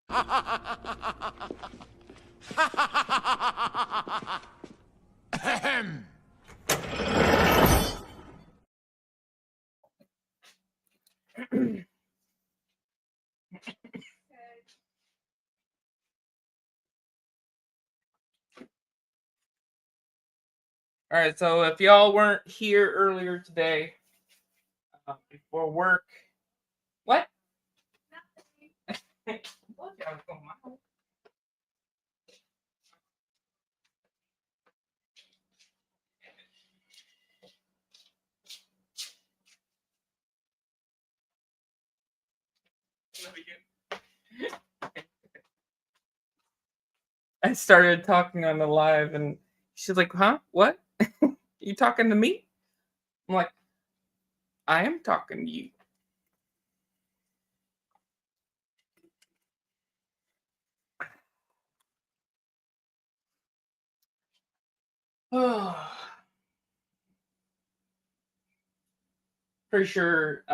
All right, so if y'all weren't here earlier today, before work, what? I started talking on the live, and she's like, "Huh? What? You talking to me?" I'm like, "I am talking to you." Pretty sure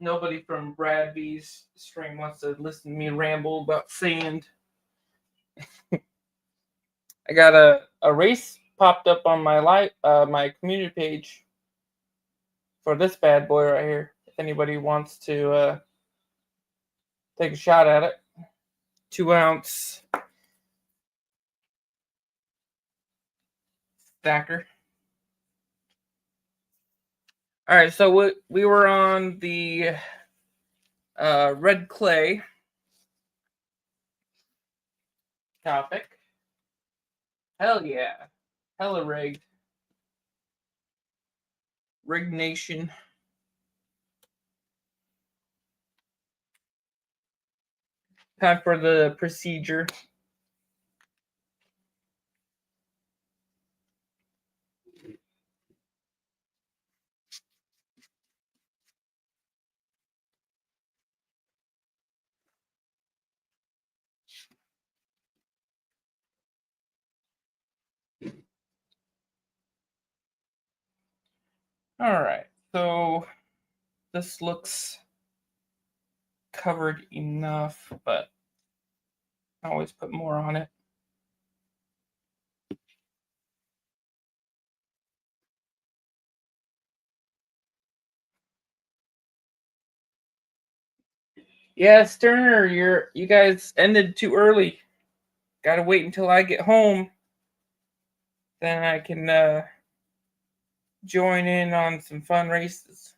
nobody from Brad B's stream wants to listen to me ramble about sand. I got a race popped up on my my community page for this bad boy right here. If anybody wants to take a shot at it, 2-ounce stacker. All right, so we were on the red clay topic. Hell yeah, hella rigged, rigged nation. Time for the procedure. All right, so this looks covered enough, but I always put more on it. Yeah, Sterner, you guys ended too early. Gotta wait until I get home. Then I can join in on some fun races.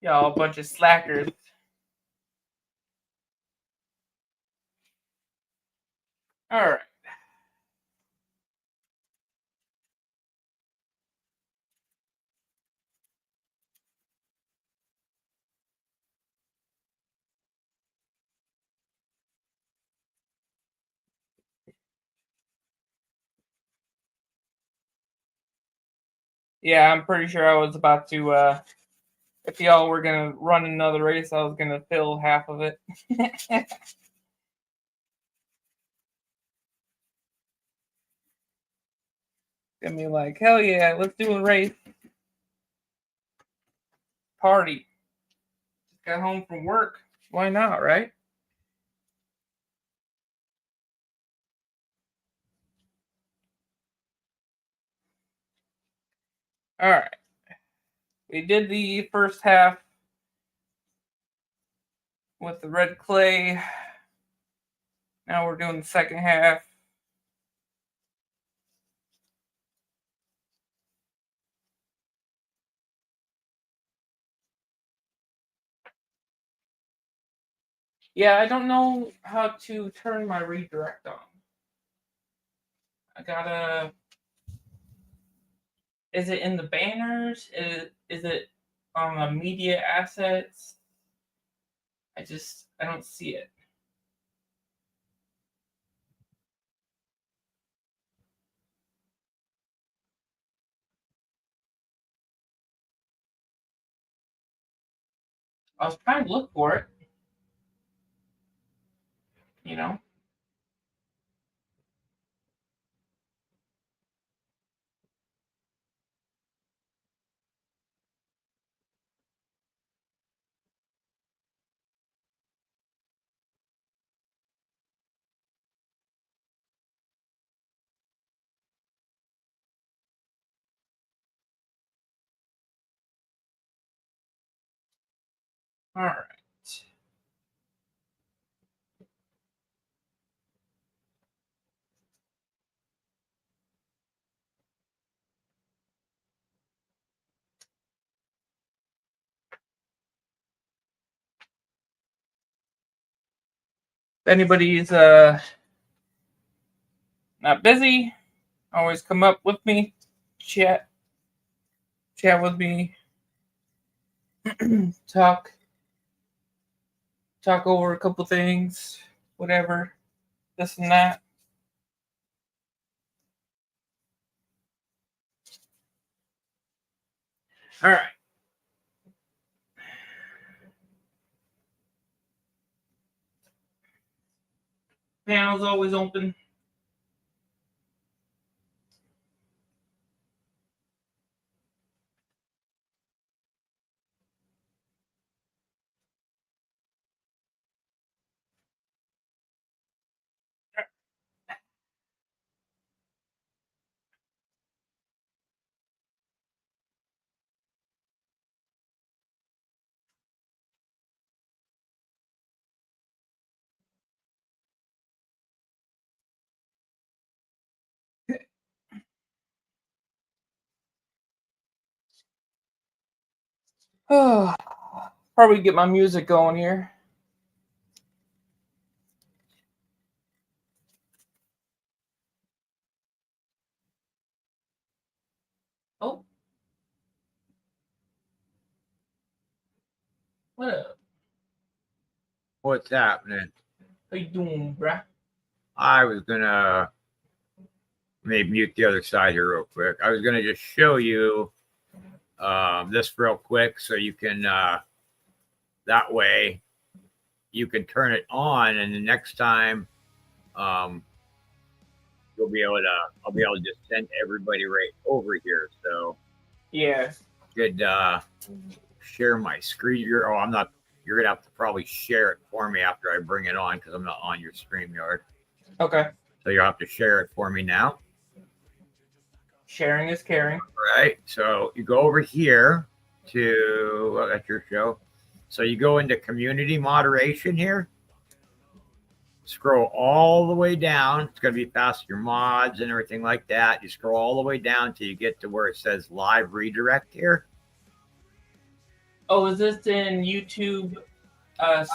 Y'all a bunch of slackers. All right. Yeah, I'm pretty sure I was about to. If y'all were gonna run another race, I was gonna fill half of it. Gonna be like, hell yeah, let's do a race. Party. Just got home from work. Why not, right? All right. We did the first half with the red clay. Now we're doing the second half. Yeah, I don't know how to turn my redirect on. I gotta. Is it in the banners? Is it on the media assets? I don't see it. I was trying to look for it. You know. All right. If anybody's not busy, always come up with me, chat with me, talk over a couple things, whatever, this and that. All right. Panel's always open. Oh, probably get my music going here. Oh. What up? What's happening? How you doing, bruh? I was gonna maybe mute the other side here real quick. I was gonna just show you this real quick so you can that way you can turn it on, and the next time you'll be able to I'll be able to just send everybody right over here. So yeah, could share my screen. I'm not. You're gonna have to probably share it for me after I bring it on because I'm not on your StreamYard. Okay. So you'll have to share it for me now. Sharing is caring. All right. So you go over here to that's your show. So you go into community moderation here. Scroll all the way down. It's going to be past your mods and everything like that. You scroll all the way down till you get to where it says live redirect here. Oh, is this in YouTube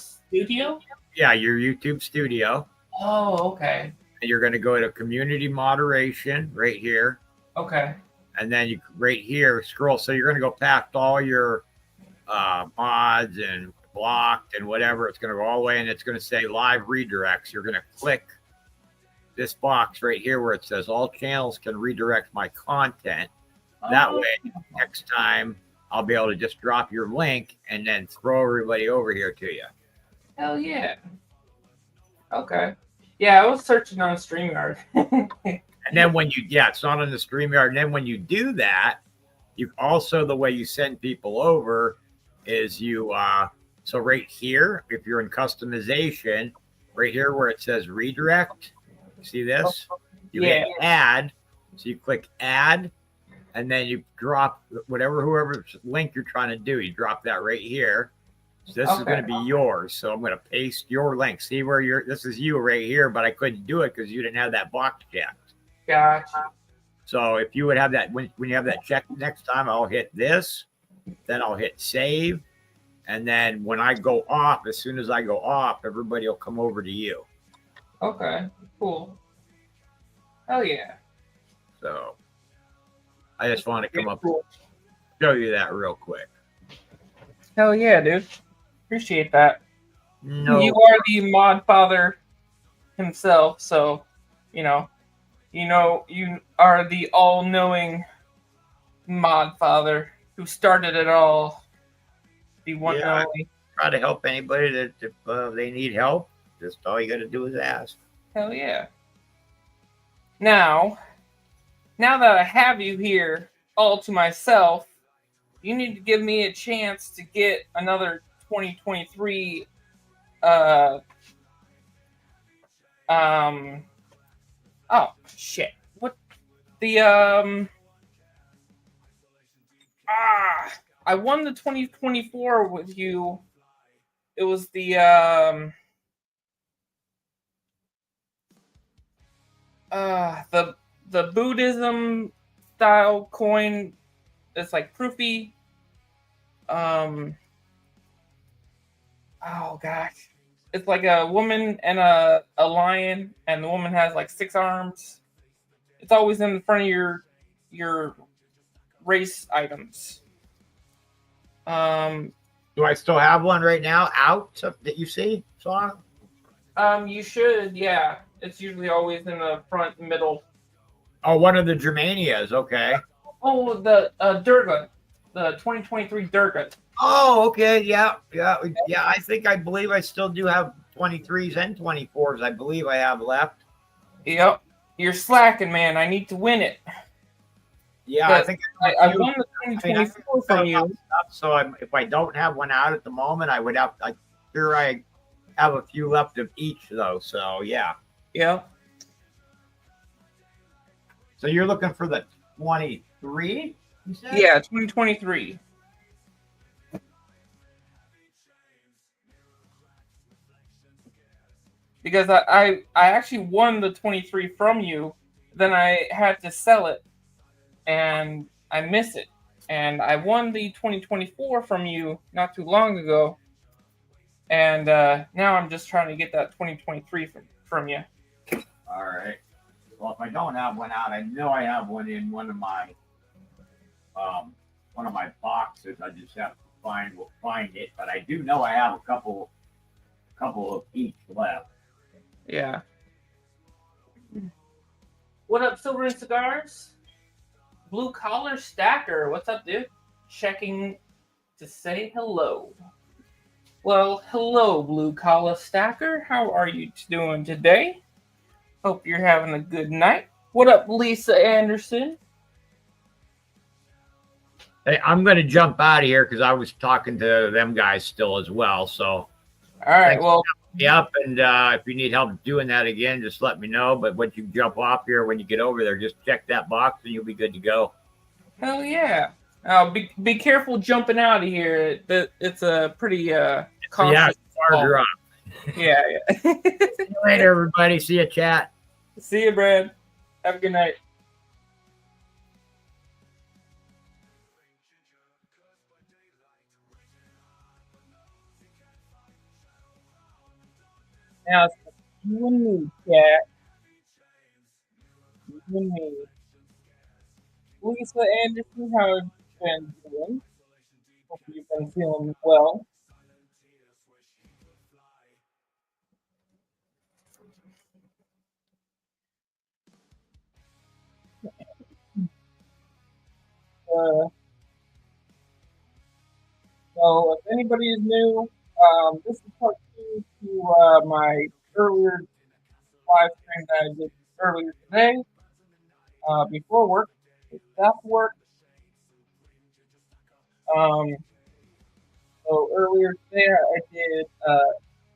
Studio? Yeah, your YouTube Studio. Oh, okay. And you're going to go to community moderation right here. Okay. And then you right here scroll. So you're going to go past all your mods and blocked and whatever. It's going to go all the way and it's going to say live redirects. You're going to click this box right here where it says all channels can redirect my content. That way, next time I'll be able to just drop your link and then throw everybody over here to you. Hell yeah. Okay. Yeah, I was searching on StreamYard. And then when it's not on the StreamYard. And then when you do that, you also, the way you send people over is you, so right here, if you're in customization, right here where it says redirect, see this? You hit add. So you click add, and then you drop whoever's link you're trying to do, you drop that right here. So this is going to be yours. So I'm going to paste your link. See where this is you right here, but I couldn't do it because you didn't have that box checked. Gotcha. So if you would have that, when you have that checked next time, I'll hit this, then I'll hit save. And then when I go off, as soon as I go off, everybody will come over to you. Okay, cool. Oh, yeah. So I just want to come up and show you that real quick. Hell yeah, dude. Appreciate that. No. You are the mod father himself, so, you are the all-knowing mod father who started it all. The one and only. Try to help anybody that if they need help. Just all you got to do is ask. Hell yeah. Now that I have you here all to myself, you need to give me a chance to get another 2023 oh shit. What the I won the 2024 with you it was the the Buddhism style coin. It's like proofy. Oh gosh, it's like a woman and a lion, and the woman has like 6 arms. It's always in front of your race items. Do I still have one right now out that you see? You should, yeah. It's usually always in the front middle. Oh, one of the Germanias. Okay. Oh, the Durga, the 2023 Durga. Oh, okay. Yeah. I believe I still do have 23s and 24s. I believe I have left. Yep. You're slacking, man. I need to win it. Yeah, I think I won the 2024 from you. So if I don't have one out at the moment, I would have. I have a few left of each though. So yeah. Yeah. So you're looking for the 23? You said? Yeah, 2023. Because I actually won the 23 from you, then I had to sell it, and I miss it. And I won the 2024 from you not too long ago, and now I'm just trying to get that 2023 from you. All right. Well, if I don't have one out, I know I have one in one of my boxes. I just have to find it, but I do know I have a couple of each left. Yeah. What up, Silver and Cigars? Blue Collar Stacker. What's up, dude? Checking to say hello. Well, hello, Blue Collar Stacker. How are you doing today? Hope you're having a good night. What up, Lisa Anderson? Hey, I'm going to jump out of here because I was talking to them guys still as well. So, all right. Well, yep. And if you need help doing that again, just let me know. But once you jump off here, when you get over there, just check that box and you'll be good to go. Hell yeah. Be careful jumping out of here. It's a pretty cautious. Far drop. Yeah. See you later, everybody. See you, chat. See you, Brad. Have a good night. Now it's you and me, chat. You and me. Lisa Anderson, how have you been doing? Hope you've been feeling well. So if anybody is new, this is part 2 to my earlier live stream that I did earlier today, before work, after work. So earlier today I did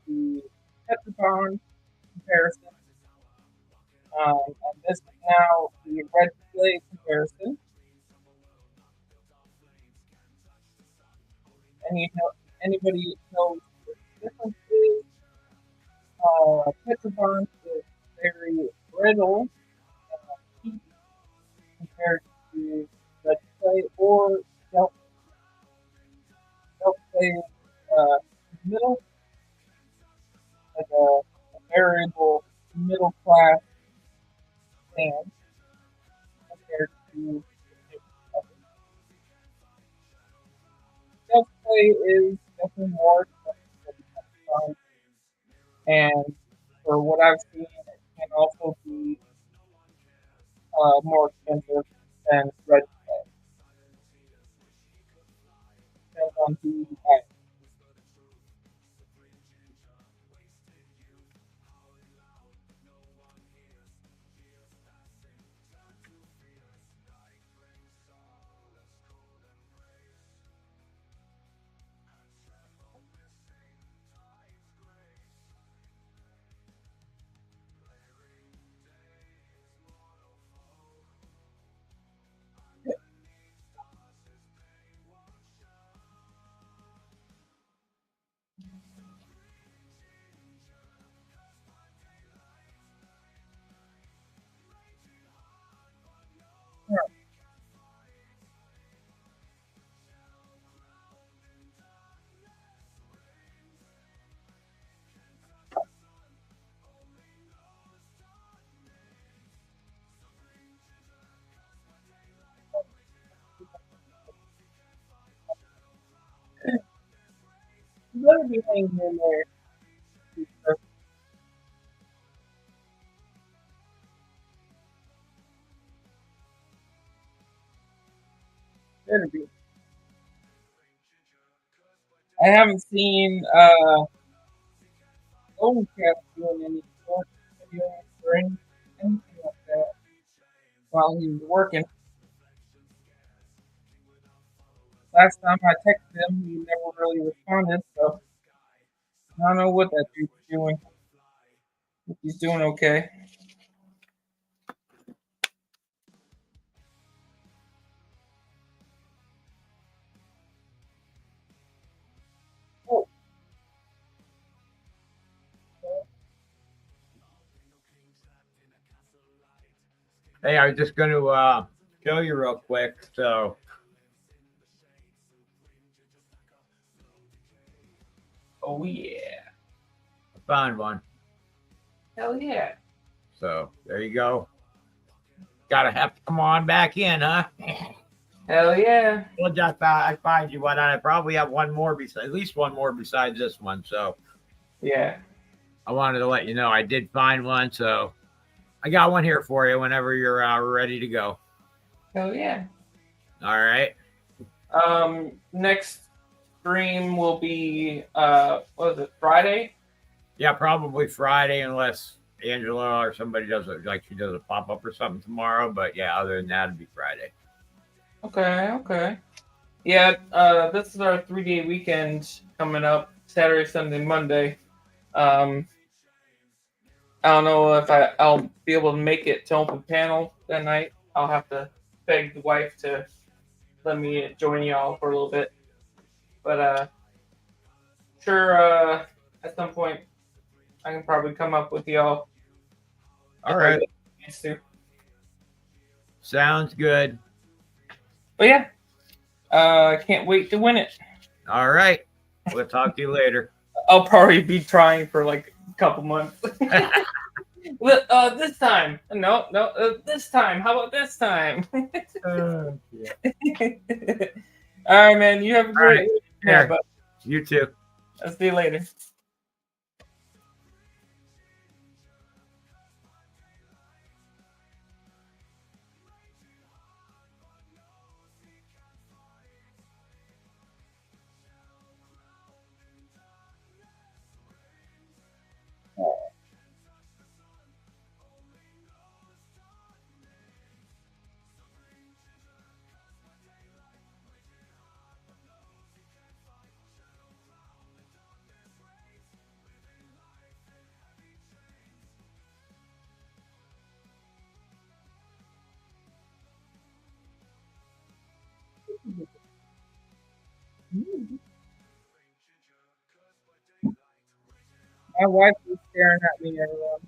the Tetrabond comparison, and this is now the red display comparison. And anybody knows what the difference is? Tetrabond is very brittle compared to red clay or delta clay middle, like a variable middle class sand compared to delta clay is definitely more expensive than Tetrabond, and for what I've seen, it can also be more expensive than red clay. Depends on who you buy. gonna be hanging in there. Better be. I haven't seen Golden Cat doing any short videos or anything like that while he was working. Last time I texted him, he never really responded, so I don't know what that dude's doing. If he's doing okay. Oh, Hey, I was just going to show you real quick. So, oh yeah. I found one. Hell yeah. So, there you go. Gotta have to come on back in, huh? Hell yeah. Well, I find you one, and I probably have one more, at least one more besides this one. So, Yeah. I wanted to let you know I did find one. So, I got one here for you whenever you're ready to go. Hell yeah. All right. Next stream will be what is it, Friday? Yeah, probably Friday, unless Angela or somebody does it, like she does a pop up or something tomorrow. But yeah, other than that, it'd be Friday. Okay. Yeah, this is our 3-day weekend coming up, Saturday, Sunday, Monday. I don't know if I'll be able to make it to open panel that night. I'll have to beg the wife to let me join y'all for a little bit. But sure, at some point I can probably come up with y'all. All right. Sounds good. But yeah, I can't wait to win it. All right. We'll talk to you later. I'll probably be trying for like a couple months. This time. No, this time. How about this time? Yeah. All right, man. You have a great week. Yeah, but you too. I'll see you later. My wife was staring at me, everyone.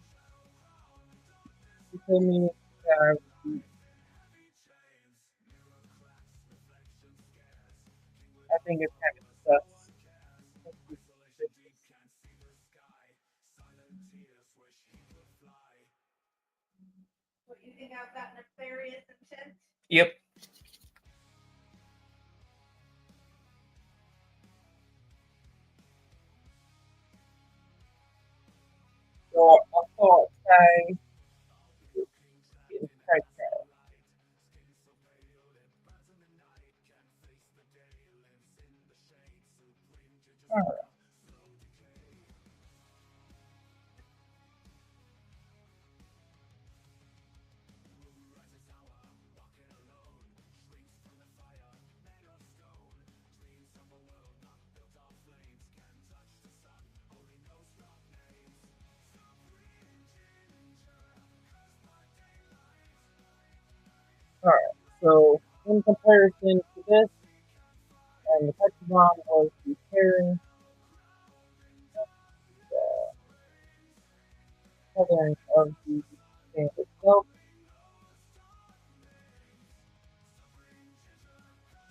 She told me I think it's kind of sus. What, you think I've got nefarious intent? Yep. So I thought I Alright, so in comparison to this, and the Pokemon was repairing the coloring of the thing itself.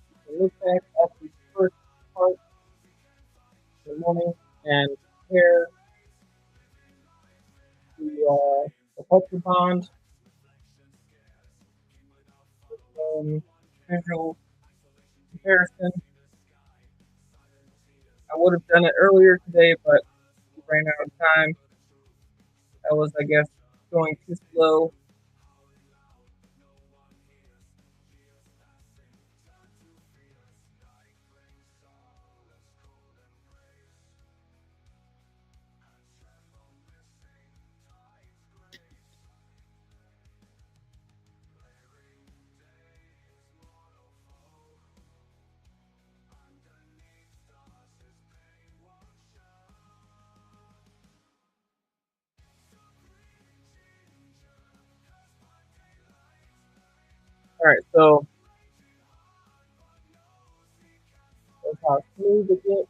You can look back at the first part in the morning and compare the Pokemon visual comparison. I would have done it earlier today, but we ran out of time. I was, I guess, going too slow. All right, so that's how smooth it gets.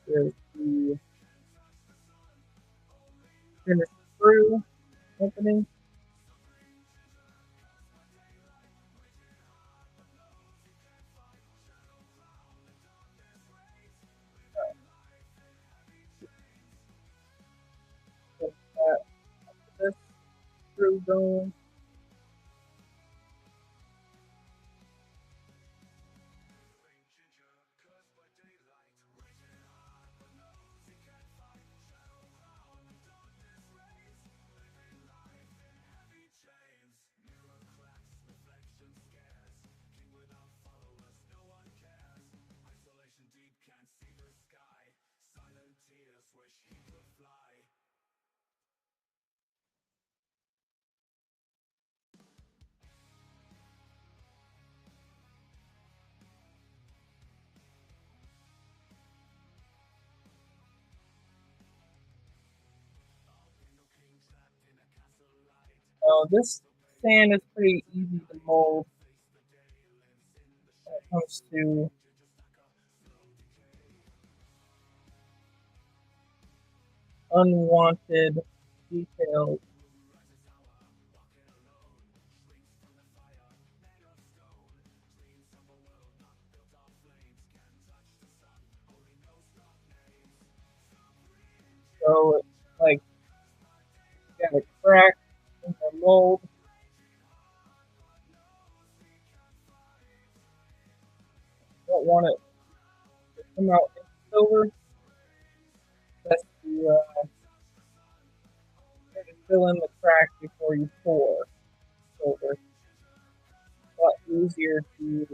There's the finish screw opening. Get this screw going. So this sand is pretty easy to mold when it comes to unwanted details. So it's like you got a crack in the mold. Don't want it to come out in silver. Best to try to fill in the crack before you pour silver. A lot easier to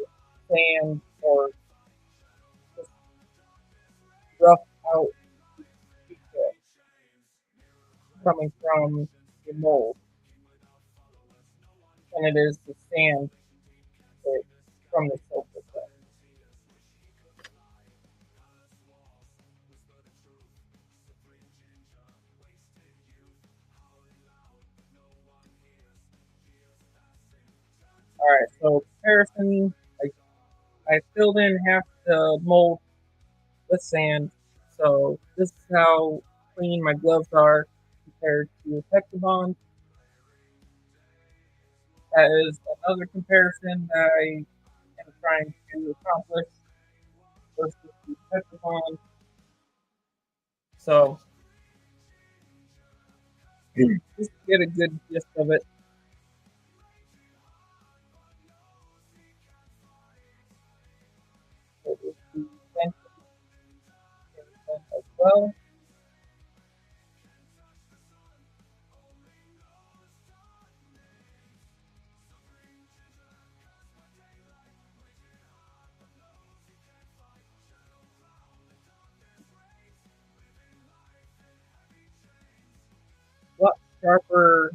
sand or just rough out detail coming from the mold than it is to sand it from the silver. All right, so comparison. I filled in half the mold with sand, so this is how clean my gloves are compared to Petrobond. That is another comparison that I am trying to accomplish versus the Petrobond. So just to get a good gist of it. It is the as well. A lot sharper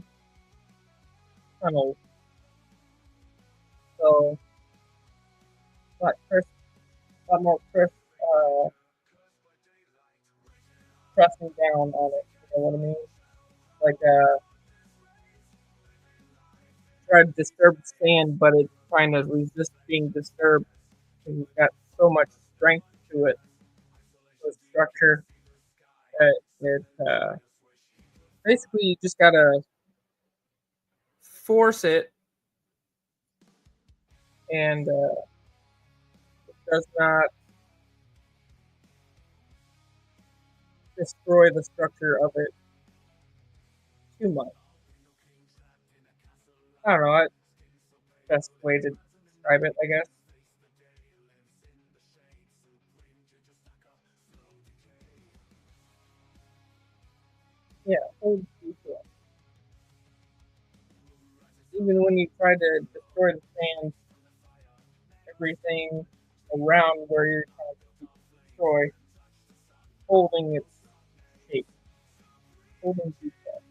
tunnels, so a lot crisp, a lot more crisp pressing down on it. You know what I mean? Like try to disturb the sand, but it's trying to resist being disturbed because it's got so much strength to it, the structure that it basically you just gotta force it, and it does not destroy the structure of it too much. I don't know. That's the best way to describe it, I guess. Yeah, hold detail. Even when you try to destroy the sand, everything around where you're trying to destroy, holding its shape, holding detail.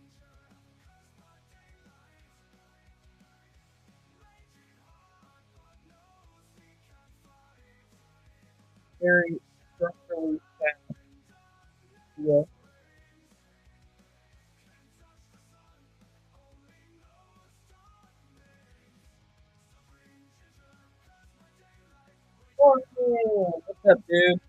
Very structurally sound. Yeah. Oh, yeah. What's up, dude?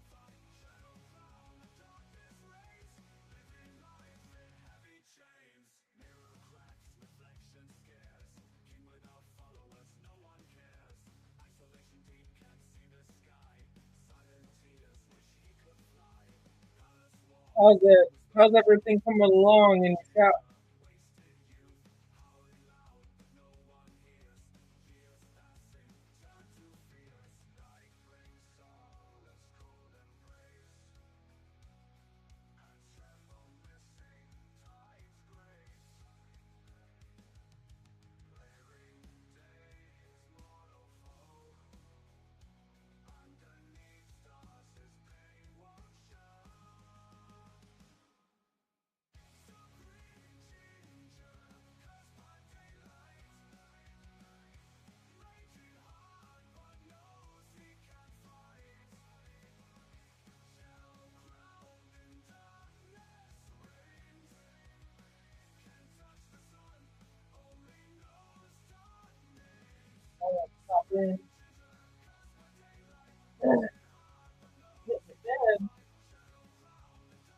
How's it? How's everything coming along in your shop? I want to stop in. Get to bed.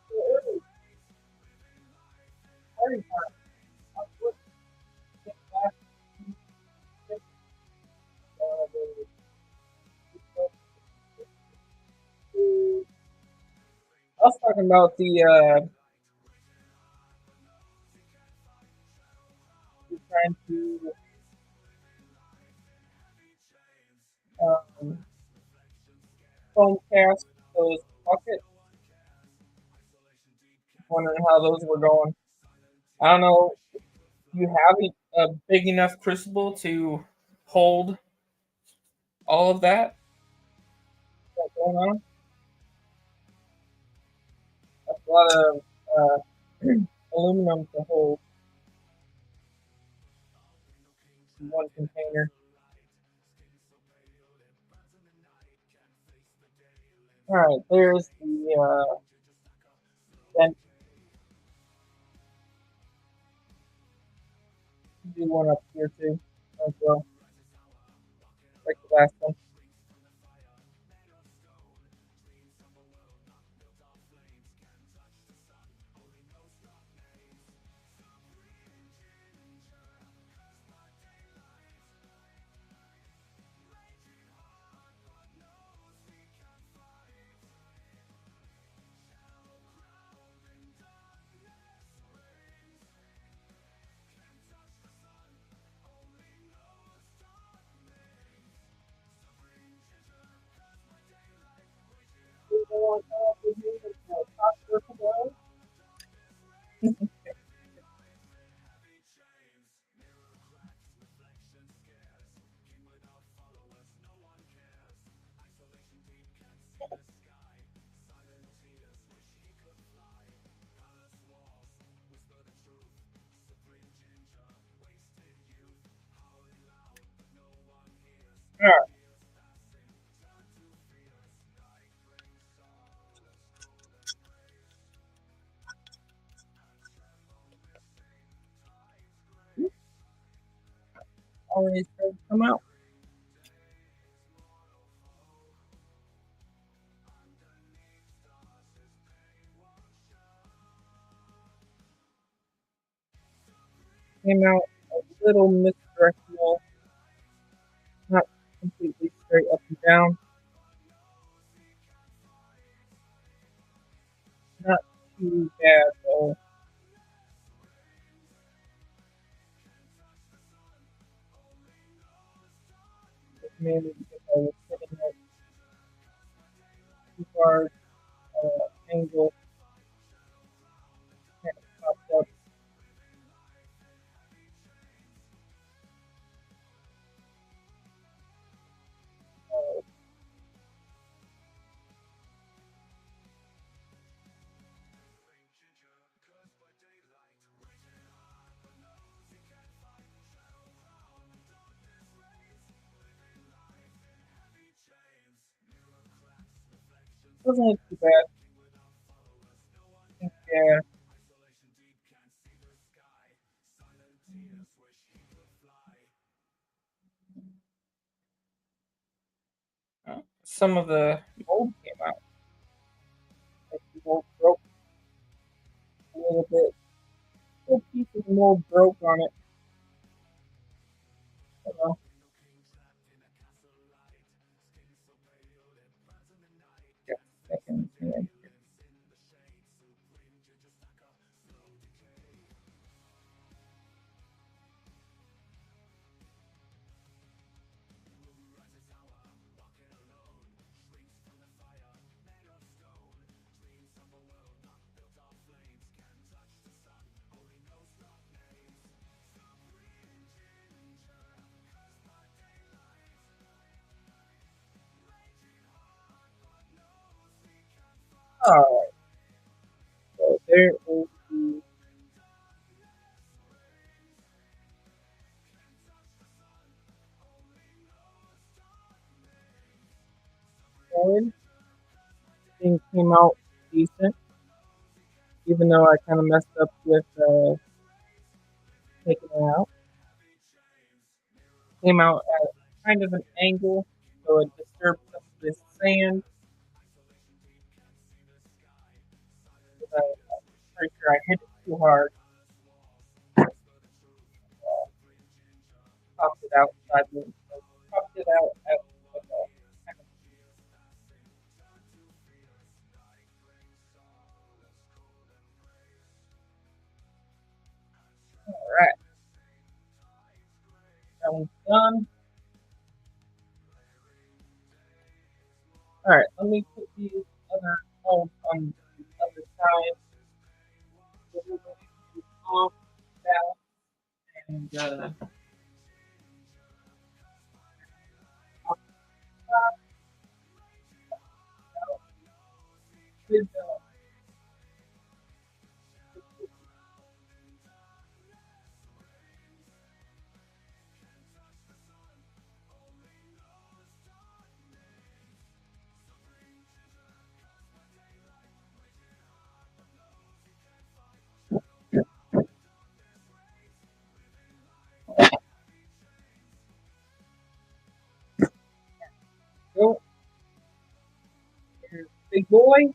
Too early. Party time. I'll put it back. I was talking about the trying to um, phone cast those buckets. Wondering how those were going. I don't know. You have a big enough crucible to hold all of that that's going on. That's a lot of aluminum to hold in one container. All right, there's the vent. Do one up here too, as well, like the last one. All right, already started to come out. Came out a little misdirectional, not completely straight up and down, not too bad though. Just mainly because I was hitting it too far angle, kind of popped up. Doesn't look too bad. Yeah. Some of the mold came out. Like the mold broke a little bit. A little piece of mold broke on it. You know. Yeah, second, yeah. All right. So there is the board. Thing came out decent, even though I kind of messed up with taking it out. Came out at kind of an angle, so it disturbed some of this sand. I'm pretty sure I hit it too hard. Popped it out sideways. So popped it out at all right. That one's done. All right, let me put these other molds on the other side. So we're going to off that and off top with go. Here's big boy.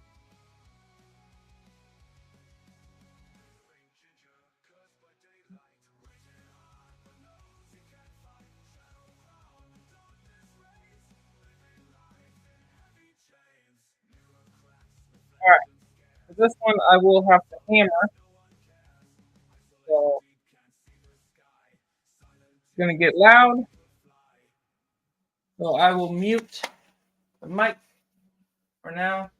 All right, for this one I will have to hammer. So it's gonna get loud. So I will mute the mic for now.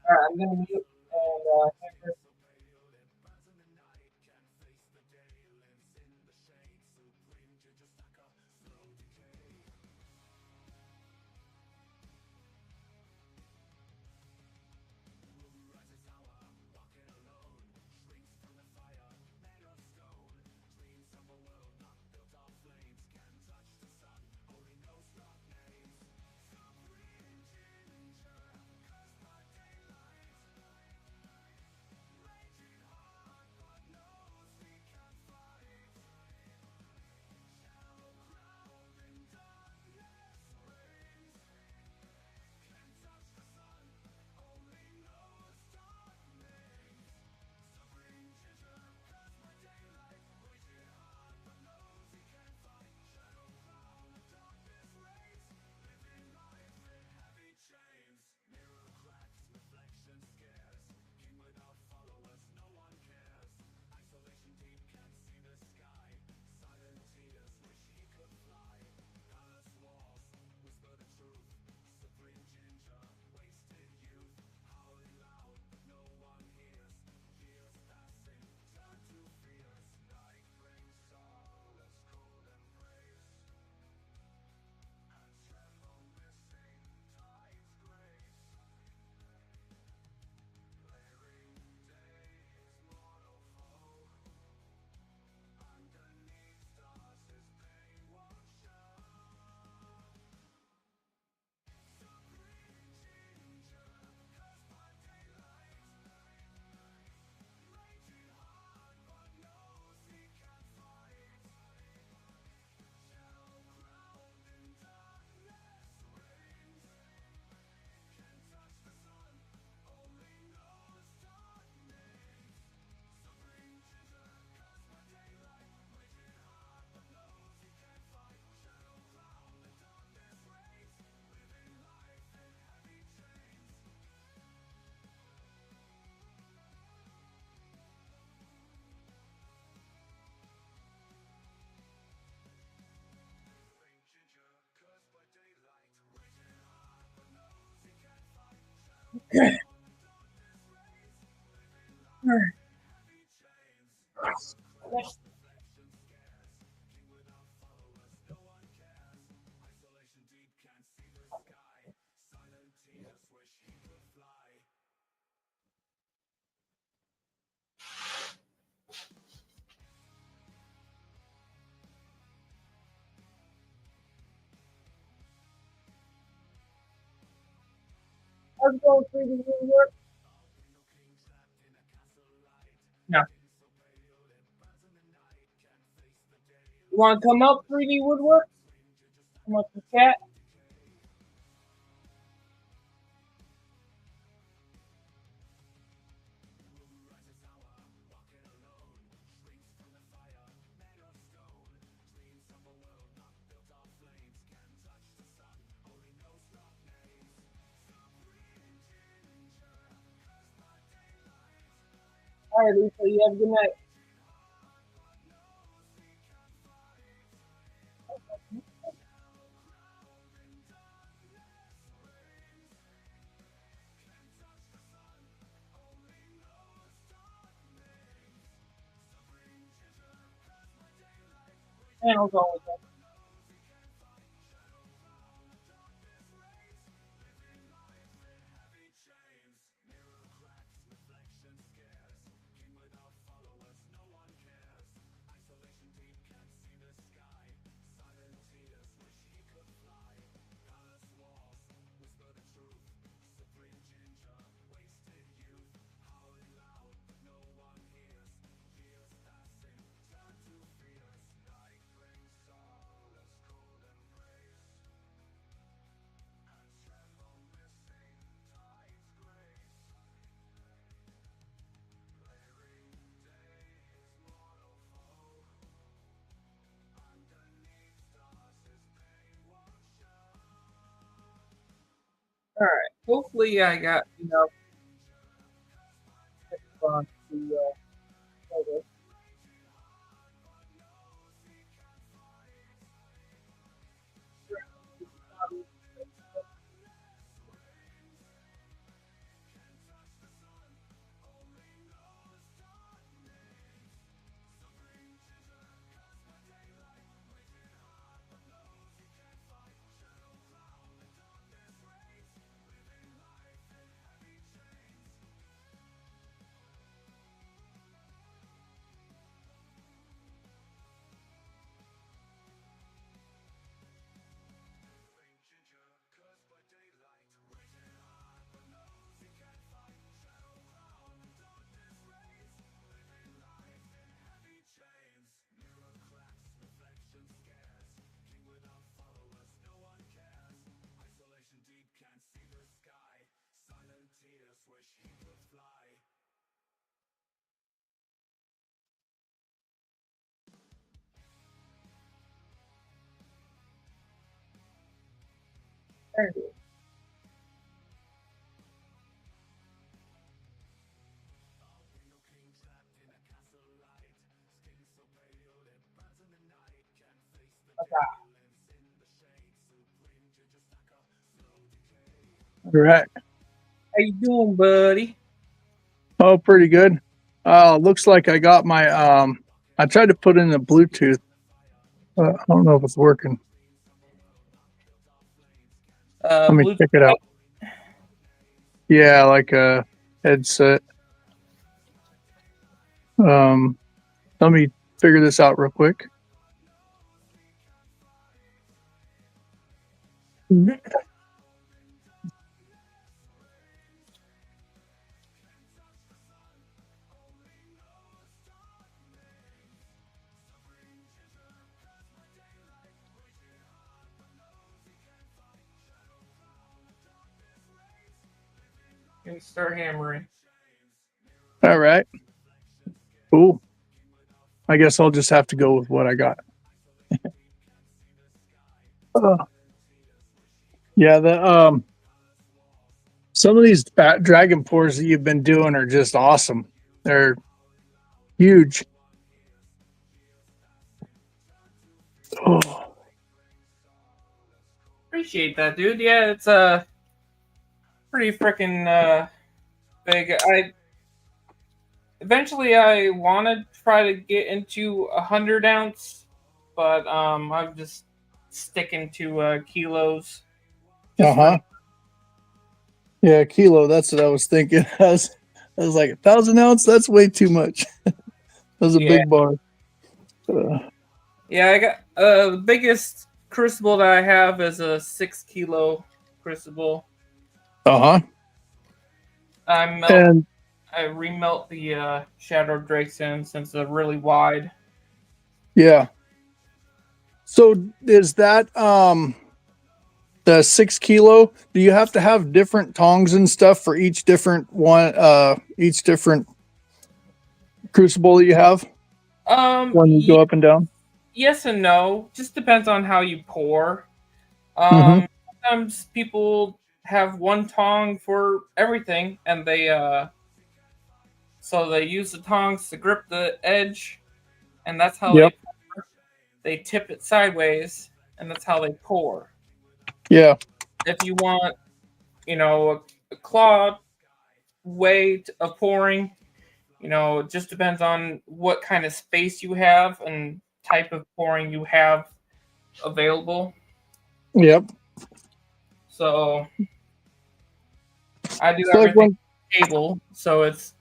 All right, I'm gonna mute and hammer. Let's go through the woodwork. No. You want to come up 3D woodwork? Come up the chat. All right, Lisa, you have a good night. Panel's always up. All right. Hopefully, I got enough response to play this. There it is. All right. How you doing, buddy? Oh, pretty good. Looks like I got my I tried to put in the Bluetooth. I don't know if it's working. Let me Bluetooth check it out. Yeah, like a headset. Let me figure this out real quick. and start hammering. All right. Cool. I guess I'll just have to go with what I got. Yeah, the some of these dragon pours that you've been doing are just awesome. They're huge. Oh, Appreciate that, dude. Yeah, it's pretty freaking big. Eventually I want to try to get into 100 ounce, but I'm just sticking to kilos. Uh-huh. Yeah, kilo. That's what I was thinking. I was like 1,000 ounce. That's way too much. That was a Yeah. big bar. Yeah, I got the biggest crucible that I have is a 6 kilo crucible. Uh-huh. And I remelt the Shadow Drakes in since they're really wide. yeah. So is that the 6 kilo? Do you have to have different tongs and stuff for each different one? Each different crucible that you have when you go up and down. Yes and no. Just depends on how you pour. Mhm. Sometimes people have one tong for everything, and they so they use the tongs to grip the edge, and that's how Yep. they pour. They tip it sideways, and that's how they pour. Yeah. If you want, a claw way of pouring, it just depends on what kind of space you have and type of pouring you have available. Yep. So I do It's like everything on the table, so it's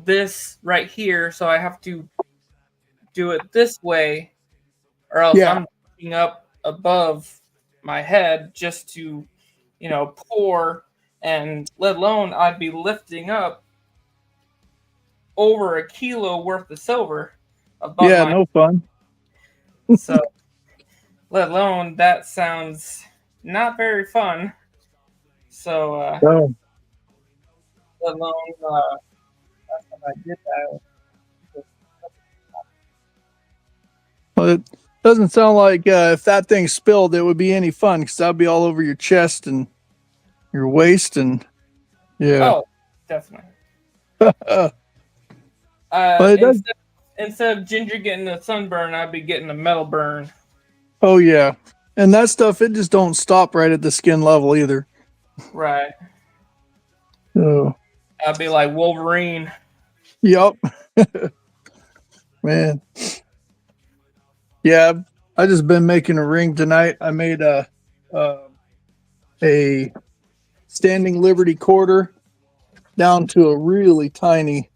this right here. So I have to do it this way, or else Yeah. I'm looking up above my head just to, pour, and let alone I'd be lifting up over 1 kilo worth of silver above Yeah, my no fun. so let alone that sounds not very fun. So No. let alone that's when I did that. Well, it doesn't sound like if that thing spilled, it would be any fun because that'd be all over your chest and your waist and yeah. Oh, definitely. But it does. Instead of Ginger getting a sunburn, I'd be getting a metal burn. Oh yeah, and that stuff it just don't stop right at the skin level either. Right. Oh. I'd be like Wolverine. Yep. Man. Yeah, I just been making a ring tonight. I made a standing Liberty quarter down to a really tiny,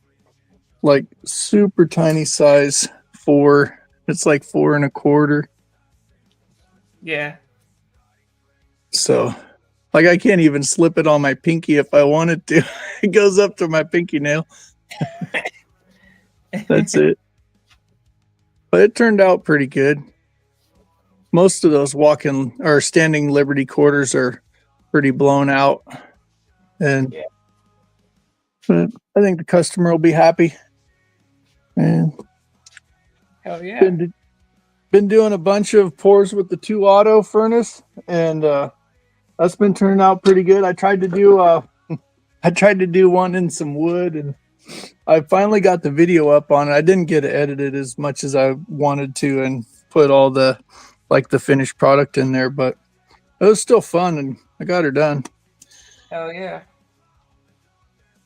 like super tiny size 4. It's like 4 1/4. Yeah. So, like, I can't even slip it on my pinky if I wanted to. It goes up to my pinky nail. That's it. But it turned out pretty good. Most of those walking or standing Liberty quarters are pretty blown out. And Yeah. but I think the customer will be happy. And Hell yeah. been doing a bunch of pours with the 2 auto furnace, and that's been turning out pretty good. I tried to do one in some wood, and I finally got the video up on it. I didn't get it edited as much as I wanted to and put all the finished product in there, but it was still fun, and I got her done. Hell yeah.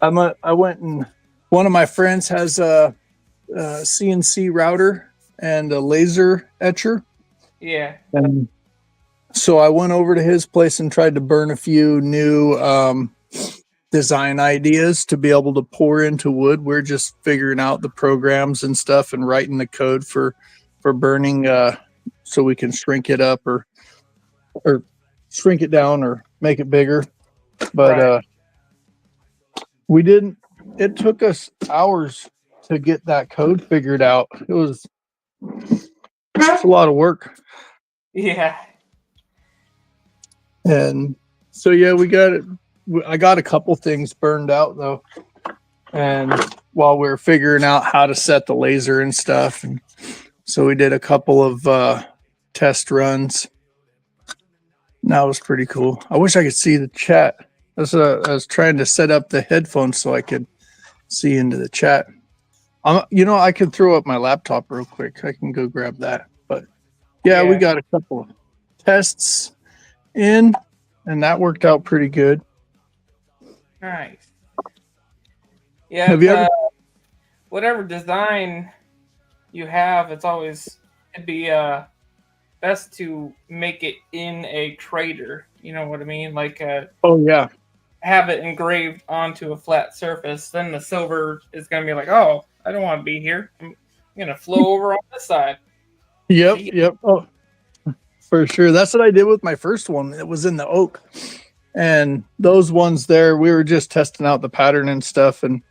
I went, and one of my friends has a CNC router and a laser etcher. Yeah. And so I went over to his place and tried to burn a few new design ideas to be able to pour into wood. We're just figuring out the programs and stuff and writing the code for burning so we can shrink it up or shrink it down or make it bigger. But Right. it took us hours to get that code figured out. It's a lot of work. Yeah. And so yeah, we got it. I got a couple things burned out though, and while we were figuring out how to set the laser and stuff, and so we did a couple of test runs. And that was pretty cool. I wish I could see the chat. I was trying to set up the headphones so I could see into the chat. I could throw up my laptop real quick. I can go grab that. But yeah, we Yeah. got a couple of tests in, and that worked out pretty good. Nice. Yeah, Have you ever? whatever design you have, it'd be best to make it in a crater. You know what I mean? Like Oh yeah. have it engraved onto a flat surface. Then the silver is gonna be like, oh, I don't want to be here. I'm gonna flow over on this side. Yep. See? Yep. Oh, for sure. That's what I did with my first one. It was in the oak. And those ones there, we were just testing out the pattern and stuff. And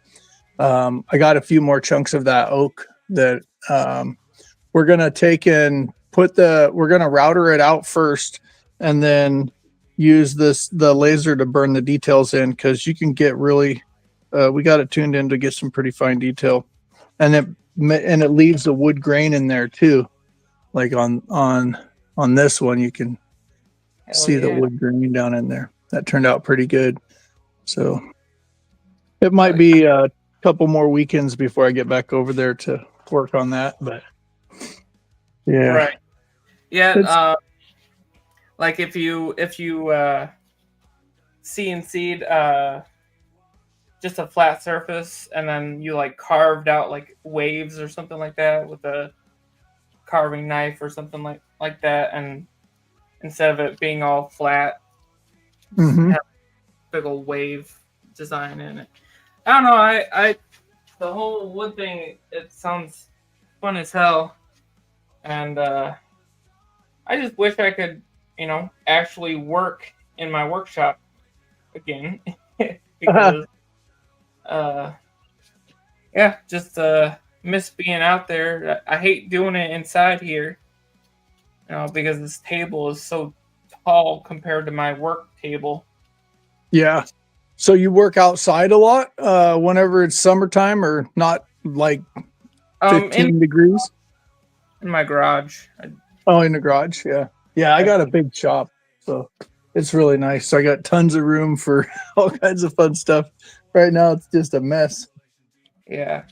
I got a few more chunks of that oak that we're going to take and we're going to router it out first and then use the laser to burn the details in, because you can get really, we got it tuned in to get some pretty fine detail. And it leaves the wood grain in there too. Like on this one, you can Hell see the yeah. wood grain down in there. That turned out pretty good. So it might be a couple more weekends before I get back over there to work on that. But yeah, Right. Yeah. It's- Like if you CNC'd just a flat surface and then you like carved out like waves or something like that with a carving knife or something like that, and instead of it being all flat, Mhm. big old wave design in it. I don't know. I the whole wood thing, it sounds fun as hell, and I just wish I could, actually work in my workshop again because, yeah, just miss being out there. I hate doing it inside here, because this table is so tall compared to my work table. Yeah. So you work outside a lot whenever it's summertime, or not, like 15 degrees? In my garage. Oh, in the garage. Yeah. Yeah. I got a big shop, so it's really nice. So I got tons of room for all kinds of fun stuff. Right now, it's just a mess. Yeah.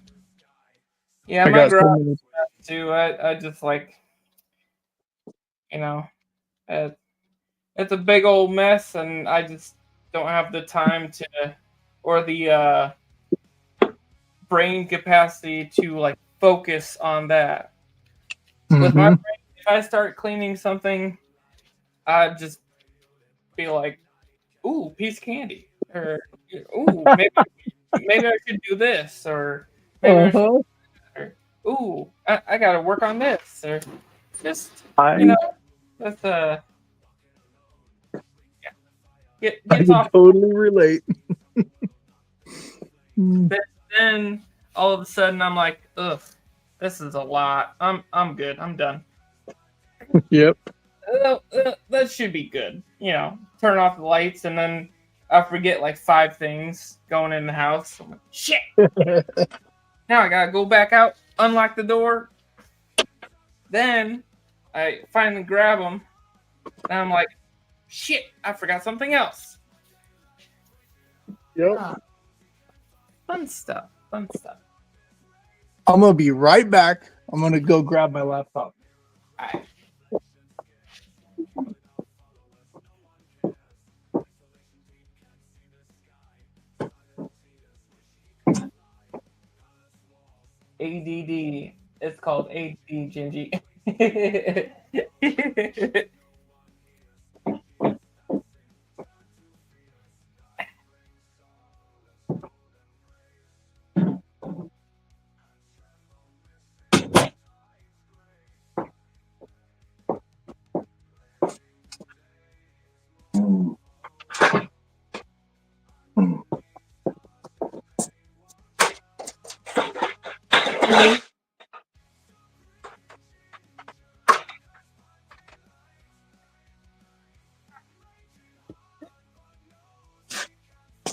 Yeah, I my got so garage many. too. I just like, you know, uh, it's a big old mess, and I just don't have the time or the brain capacity to like focus on that. With my Mhm. brain, if I start cleaning something, I'd just be like, "Ooh, piece of candy," or "Ooh, maybe I should do this," or maybe I should, Uh-huh. or "Ooh, I got to work on this," or just I that's I gets can off. totally relate. Mm. Then all of a sudden I'm like, ugh, this is a lot. I'm good. I'm done. Yep. That should be good. Turn off the lights, and then I forget like 5 things going in the house. I'm like, shit. Now I gotta go back out, unlock the door. Then I finally grab them, and I'm like, shit, I forgot something else. Yep. Ah, fun stuff. Fun stuff. I'm gonna be right back. I'm gonna go grab my laptop. All right. ADD. It's called ADD, Gingy.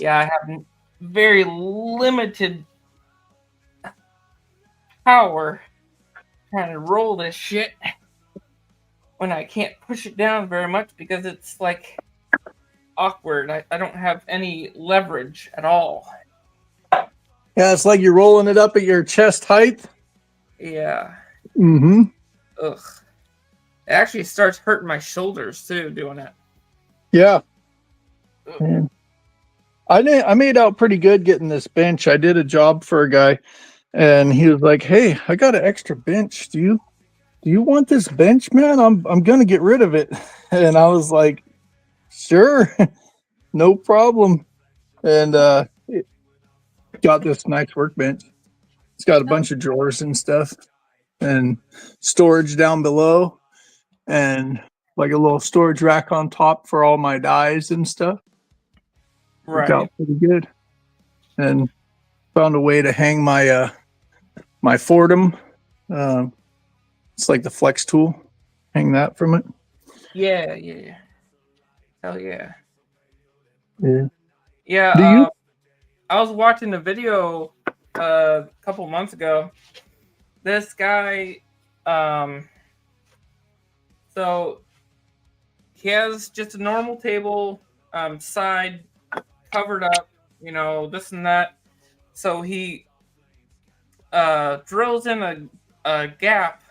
Yeah, I have very limited power trying to roll this shit when I can't push it down very much because it's like awkward. I don't have any leverage at all. Yeah, it's like you're rolling it up at your chest height. Yeah. Mm-hmm. Ugh. It actually starts hurting my shoulders too doing it. Yeah. Ugh. Man. I made out pretty good getting this bench. I did a job for a guy, and he was like, "Hey, I got an extra bench. Do you want this bench, man? I'm gonna get rid of it." And I was like, "Sure, no problem." And got this nice workbench. It's got a bunch of drawers and stuff, and storage down below, and like a little storage rack on top for all my dies and stuff. Worked Right. out pretty good. And found a way to hang my my Fordham. It's like the flex tool. Hang that from it. Yeah, yeah. Hell yeah. Yeah. Yeah. Do you? I was watching a video a couple months ago. This guy, so he has just a normal table, side covered up, this and that. So he drills in a gap,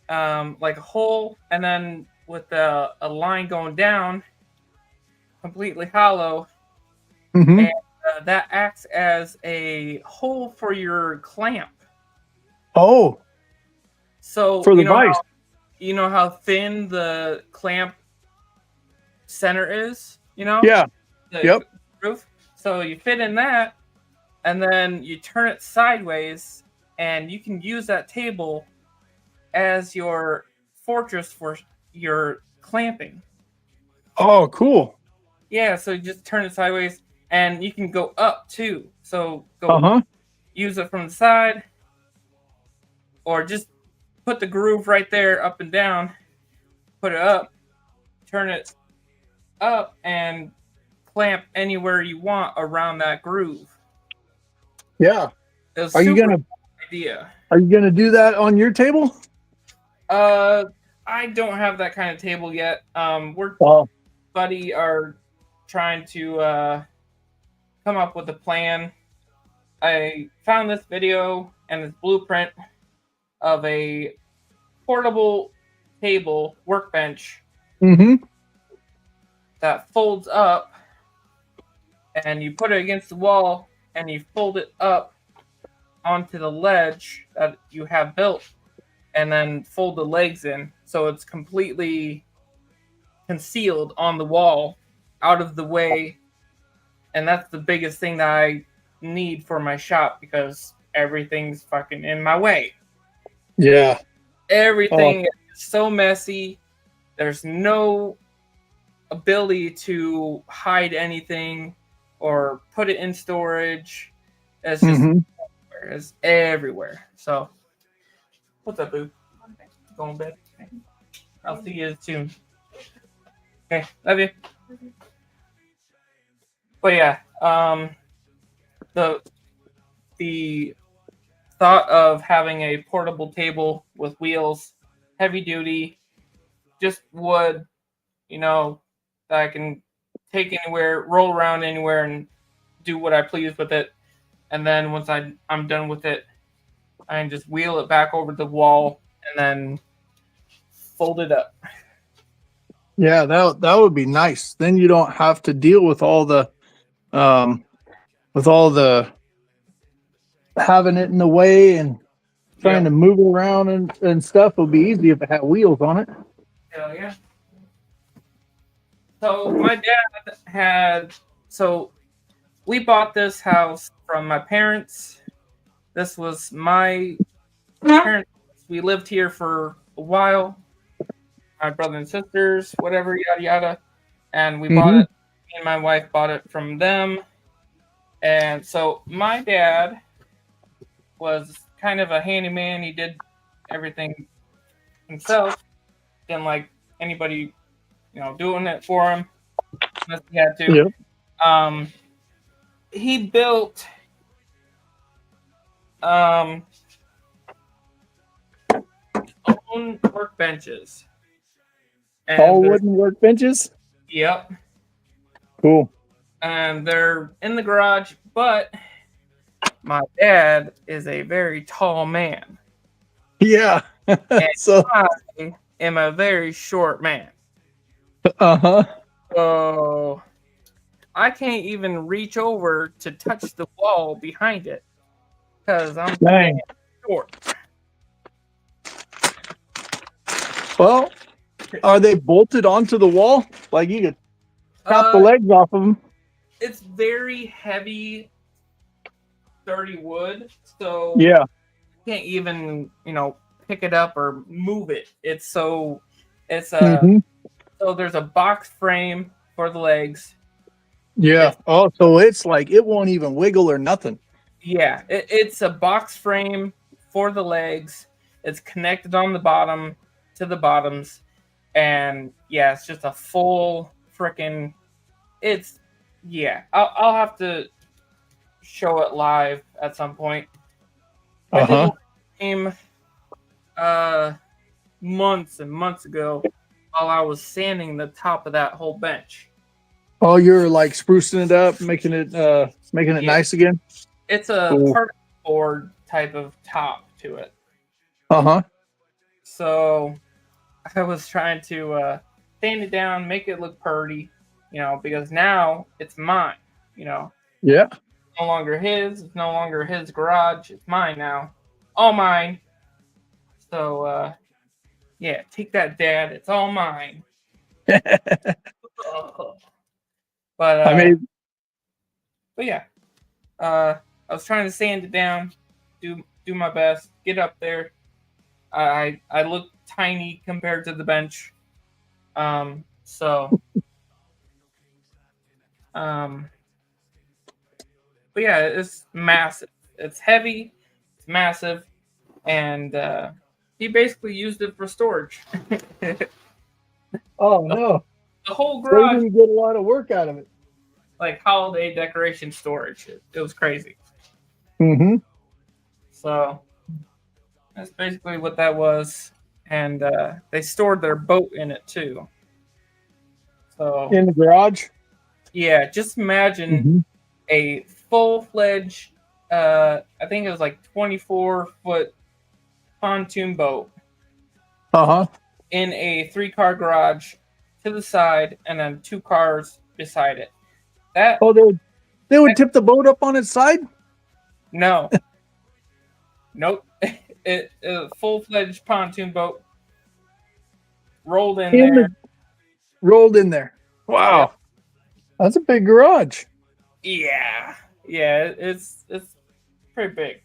like a hole, and then with a line going down, completely hollow. Mm-hmm. And that acts as a hole for your clamp. Oh, So for the vice. You know how thin the clamp center is, Yeah. the Yep. groove. So you fit in that, and then you turn it sideways, and you can use that table as your fortress for your clamping. Oh, cool. Yeah, so you just turn it sideways, and you can go up too. So go Uh-huh. use it from the side, or just put the groove right there, up and down, put it up, turn it up, and clamp anywhere you want around that groove. Yeah. It was Are you super gonna idea. do that on your table? I don't have that kind of table yet. We're Oh. buddy are trying to come up with a plan. I found this video and this blueprint of a portable table workbench Mm-hmm. that folds up, and you put it against the wall, and you fold it up onto the ledge that you have built, and then fold the legs in so it's completely concealed on the wall, out of the way. And that's the biggest thing that I need for my shop, because everything's fucking in my way. Yeah. Everything is so messy. There's no ability to hide anything or put it in storage. It's just Mm-hmm. everywhere. It's everywhere. So, what's up, boo? Going to bed. I'll see you soon. Okay, love you. But yeah, the thought of having a portable table with wheels, heavy duty, just wood, that I can take anywhere, roll around anywhere, and do what I please with it. And then once I'm done with it, I can just wheel it back over the wall and then fold it up. Yeah, that would be nice. Then you don't have to deal with all the having it in the way and trying to move it around and stuff. It would be easy if it had wheels on it. Hell yeah. So my dad we bought this house from my parents. This was my parents. We lived here for a while. My brother and sisters, whatever, yada yada. And we bought it. Me and my wife bought it from them. And so my dad was kind of a handyman. He did everything himself. Didn't like anybody, doing it for him unless he had to. Yep. He built own workbenches. And All wooden workbenches? Yep. Cool. And they're in the garage, but my dad is a very tall man. Yeah. So I am a very short man. uh-huh. So I can't even reach over to touch the wall behind it because I'm Dang. short. Well, are they bolted onto the wall? Like you could chop the Uh, legs off of them? it's very heavy, sturdy wood, so Yeah. you can't even pick it up or move it. It's so Mhm. so there's a box frame for the legs. Yeah. It's- Oh, so it's like it won't even wiggle or nothing. Yeah, it's a box frame for the legs. It's connected on the bottom to the bottoms, and yeah, it's just a full freaking. It's yeah. I'll have to show it live at some point. I did Uh-huh. a game months and months ago while I was sanding the top of that whole bench. Oh, you're like sprucing it up, making it Yeah. nice again. It's a Cool. particle board type of top to it. Uh-huh. So I was trying to sand it down, make it look pretty, because now it's mine. Yeah. No longer his. It's no longer his garage. It's mine now. All mine. So yeah, take that, Dad. It's all mine. But I mean, but yeah, I was trying to sand it down, do my best, get up there. I look tiny compared to the bench, so but yeah, it's massive. It's heavy, it's massive, and he basically used it for storage. oh no. The whole They garage, didn't get a lot of work out of it. like holiday decoration storage. It was crazy. Mm-hmm. So that's basically what that was, and they stored their boat in it too. So In the garage. yeah, just imagine Mhm. a full-fledged, I think it was like 24-foot pontoon boat Uh-huh. in a 3-car garage to the side, and then 2 cars beside it. That Oh, they would tip the boat up on its side? no, nope. It a full-fledged pontoon boat rolled in there. Rolled in there. Wow. That's a big garage. Yeah, it's pretty big,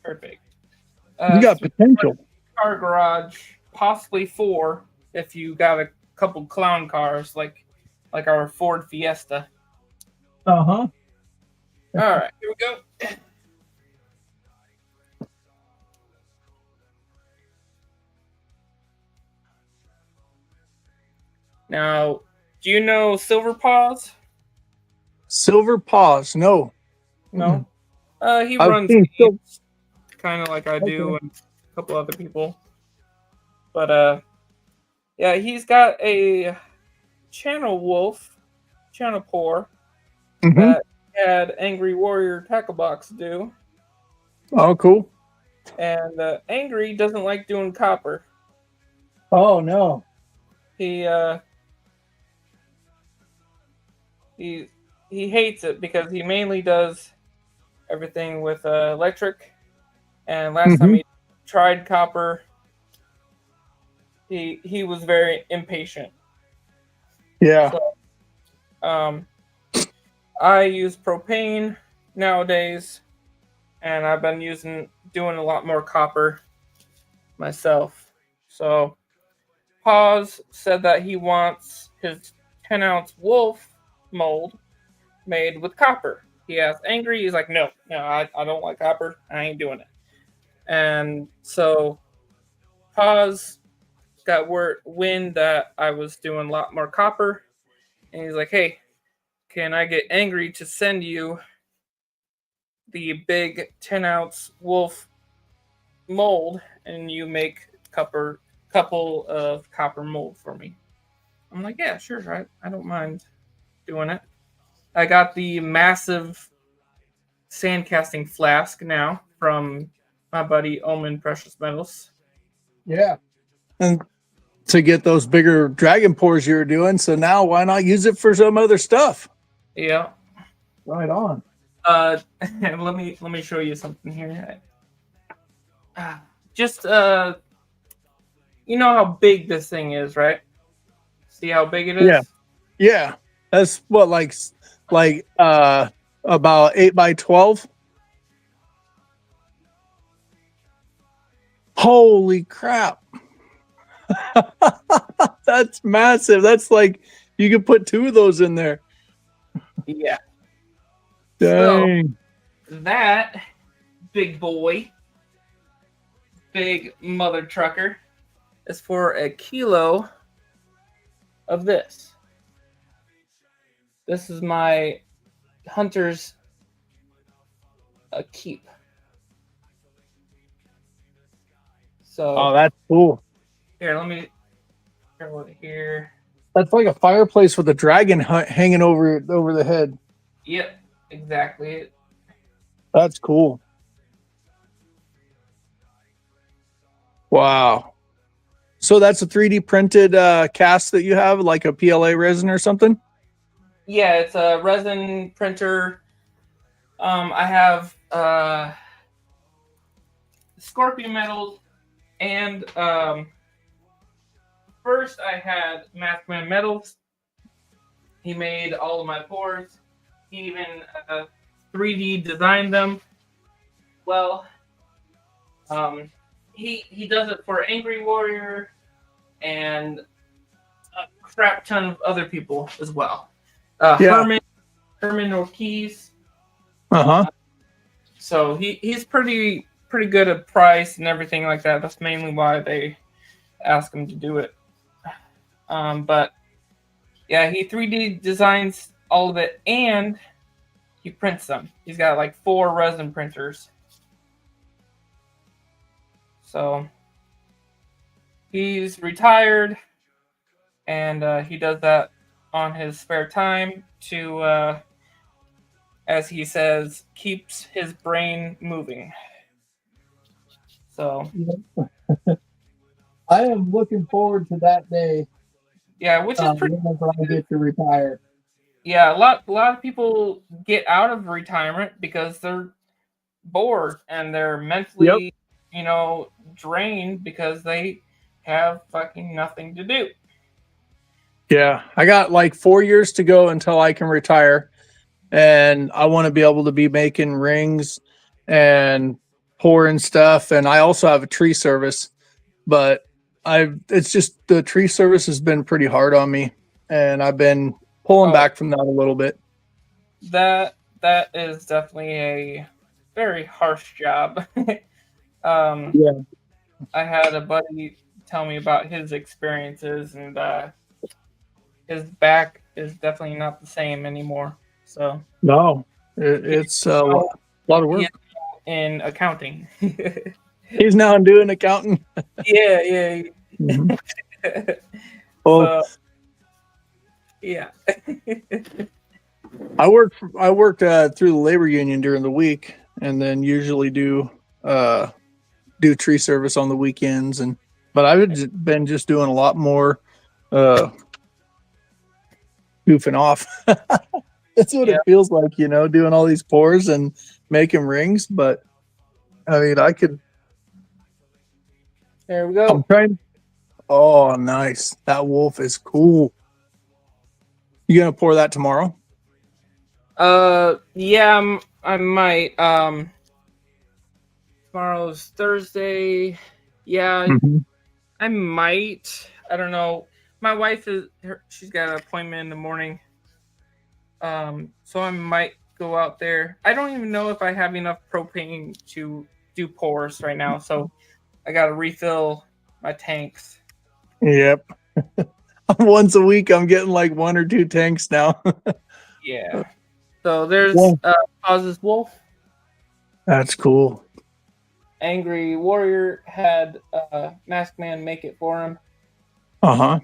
pretty big. You got potential. 3-car garage, possibly 4 if you got a couple clown cars like our Ford Fiesta. Uh-huh. All right, here we go. Now, do you know Silver Paws? Silver Paws. No. No. He I've runs seen games kind of like I do and a couple other people. But yeah, he's got a channel wolf, channel pour Mhm. that had Angry Warrior Tackle Box do. Oh, cool. And Angry doesn't like doing copper. Oh, no. He hates it because he mainly does everything with electric. And last time he tried copper, he was very impatient. Yeah. So, I use propane nowadays, and I've been doing a lot more copper myself. So, Paws said that he wants his 10-ounce wolf mold made with copper. He asked Angry, he's like, no, I don't like copper. I ain't doing it. And so, Paws got wind that I was doing a lot more copper, and he's like, hey, can I get Angry to send you the big 10-ounce wolf mold, and you make couple of copper mold for me? I'm like, yeah, sure, I don't mind doing it. I got the massive sandcasting flask now from my buddy Omen Precious Metals. Yeah. And to get those bigger dragon pours you were doing. So now why not use it for some other stuff? Yeah. right on. Let me show you something here. Just you know how big this thing is, right? See how big it is? Yeah. Yeah. That's what, like about 8x12. Holy crap. That's massive. That's like you could put 2 of those in there. Yeah. Dang. So that big boy, big mother trucker, is for a kilo of this. This is my hunter's keep. So Oh, that's cool. here, let me show it here. That's like a fireplace with a dragon hanging over the head. Yep, exactly. That's cool. Wow. So that's a 3D printed cast that you have, like a PLA resin or something? Yeah, it's a resin printer. I have Scorpion metals, and first I had Maskman Metals. He made all of my pours. He even 3D designed them. Well, he does it for Angry Warrior and a crap ton of other people as well. Yeah. Herman Ortiz. Uh-huh. So he's pretty good at price and everything like that. That's mainly why they ask him to do it. But yeah, he 3D designs all of it and he prints them. He's got like 4 resin printers. So he's retired and he does that on his spare time to, as he says, keeps his brain moving. So I am looking forward to that day. yeah, which is pretty. When I get to retire. Yeah, a lot of people get out of retirement because they're bored and they're mentally, drained because they have fucking nothing to do. Yeah, I got like 4 years to go until I can retire, and I want to be able to be making rings and pouring stuff. And I also have a tree service, but it's just the tree service has been pretty hard on me, and I've been pulling back from that a little bit. That is definitely a very harsh job. Yeah. I had a buddy tell me about his experiences, and his back is definitely not the same anymore. So No, it's a lot of work. In accounting. He's now doing accounting. Yeah. Mm-hmm. Oh, so, yeah. I worked through the labor union during the week, and then usually do tree service on the weekends. But I've been just doing a lot more goofing off. That's what it feels like, doing all these pours and making rings. But I mean, I could. There we go. I'm trying. Oh, nice! That wolf is cool. You gonna pour that tomorrow? Yeah, I might. Tomorrow's Thursday. Yeah, I might. I don't know. My wife she's got an appointment in the morning. So I might go out there. I don't even know if I have enough propane to do pours right now, so I got to refill my tanks. Yep. Once a week, I'm getting like 1 or 2 tanks now. Yeah. So there's Oz's Wolf. That's cool. Angry Warrior had Maskman make it for him. Uh-huh.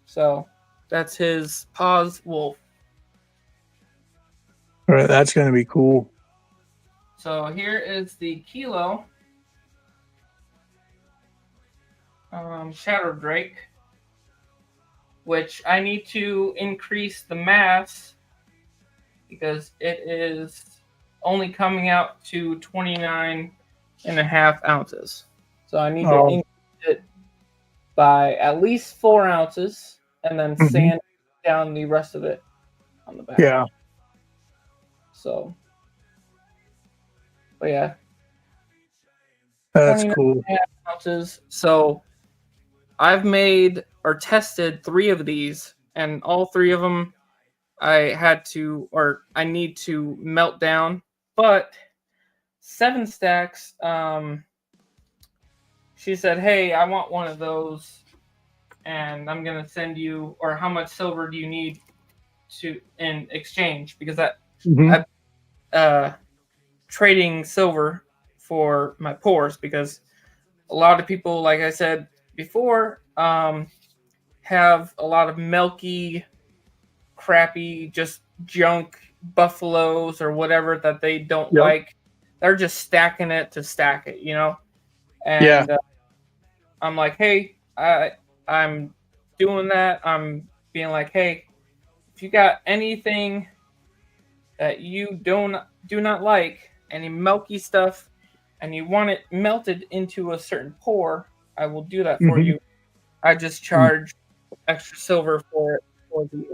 So that's his Paz Wolf. All right, that's going to be cool. So here is the kilo Shadow Drake, which I need to increase the mass because it is only coming out to 29.5 ounces. So I need to Oh. increase it by at least 4 ounces and then Mhm. sand down the rest of it on the back. Yeah, So, but yeah, that's 29 cool. ounces. So I've made or tested 3 of these, and all 3 of them I need to melt down. But 7 Stacks, she said, "Hey, I want one of those, and I'm gonna send you. Or how much silver do you need in exchange? Because Mhm. I trading silver for my pores, because a lot of people, like I said before, have a lot of milky, crappy, just junk buffaloes or whatever that they don't Yep. like. They're just stacking it to stack it, Yeah. And I'm like, hey, I'm doing that. I'm being like, hey, if you got anything that you do not like, any milky stuff, and you want it melted into a certain pour, I will do that for Mhm. you. I just charge extra silver for the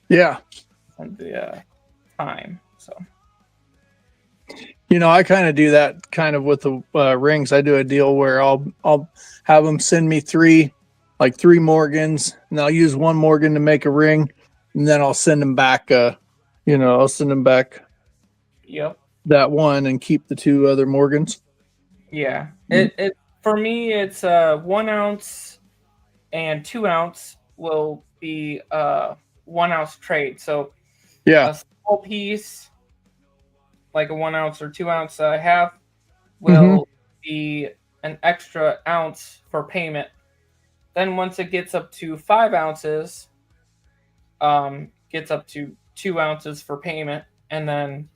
Yeah. and the time. So I kind of do that kind of with the rings. I do a deal where I'll have them send me three Morgans, and I'll use one Morgan to make a ring, and then I'll send them back. I'll send them back yep, that one and keep the 2 other Morgans. yeah. It for me, it's 1 ounce and 2 ounce will be 1 ounce trade. So Yeah. a small piece, like a 1 ounce or 2 ounce I have, Mhm. will be an extra ounce for payment. Then once it gets up to 5 ounces, gets up to 2 ounces for payment, and then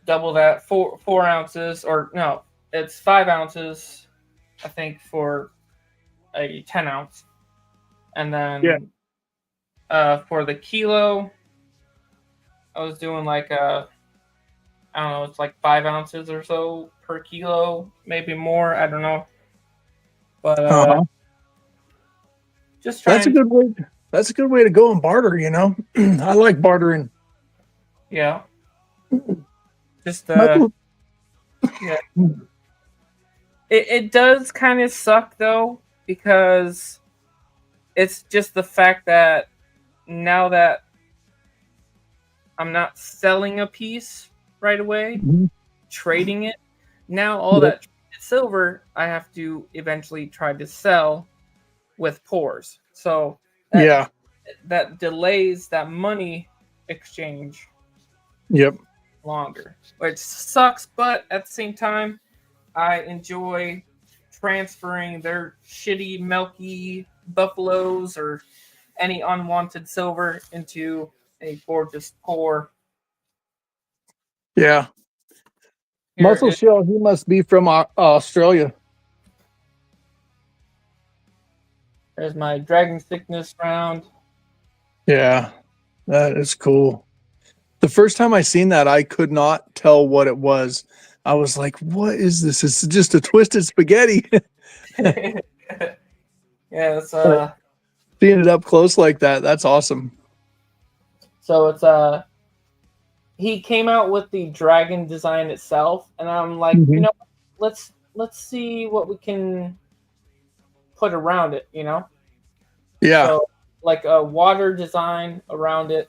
double that, 4 ounces, or no, it's 5 ounces, I think, for a 10 ounce, and Yeah. then for the kilo, I was doing like I don't know, it's like 5 ounces or so per kilo, maybe more, I don't know, but Uh-huh. just That's a trying. good way. That's a good way to go and barter. I like bartering. Yeah, just That's yeah. It does kind of suck though, because it's just the fact that now that I'm not selling a piece right away, Mhm. trading it, now all Yep. that silver I have to eventually try to sell with pores. So that Yeah. that delays that money exchange Yep. longer, which sucks. But at the same time, I enjoy transferring their shitty, milky buffaloes or any unwanted silver into a gorgeous pour. Yeah. Here Muscle is Shell, he must be from Australia. there's my dragon sickness round. Yeah, that is cool. The first time I seen that, I could not tell what it was. I was like, "What is this? It's just a twisted spaghetti." Yeah, it's But seeing it up close like that, that's awesome. so it's he came out with the dragon design itself, and I'm like, Mhm. let's see what we can put around it. Yeah. So like a water design around it,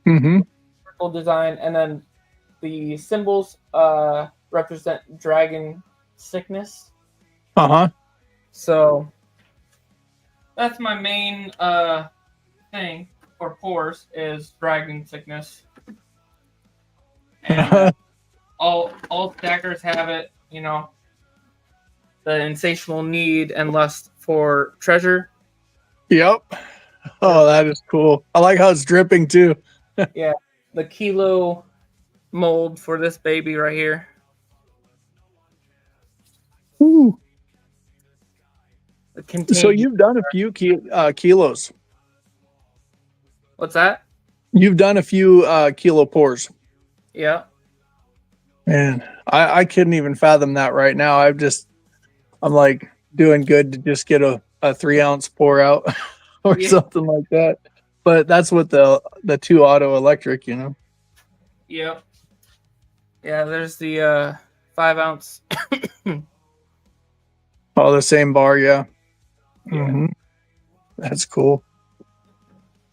Hmm. circle design, and then the symbols represent dragon sickness. Uh huh. So that's my main thing for pores is dragon sickness, and all stackers have it. The insatiable need and lust for treasure. Yep. Oh, that is cool. I like how it's dripping too. Yeah, the kilo mold for this baby right here. Ooh. The So contagion. you've done a few kilos. What's that? You've done a few kilo pours. Yeah. Man, I couldn't even fathom that right now. I'm like doing good to just get a 3-ounce pour out or Yeah. something like that. But that's what the 2 auto electric, you know. Yep. Yeah, there's the 5-ounce. Oh, the same bar, yeah. Yeah. Mhm. That's cool.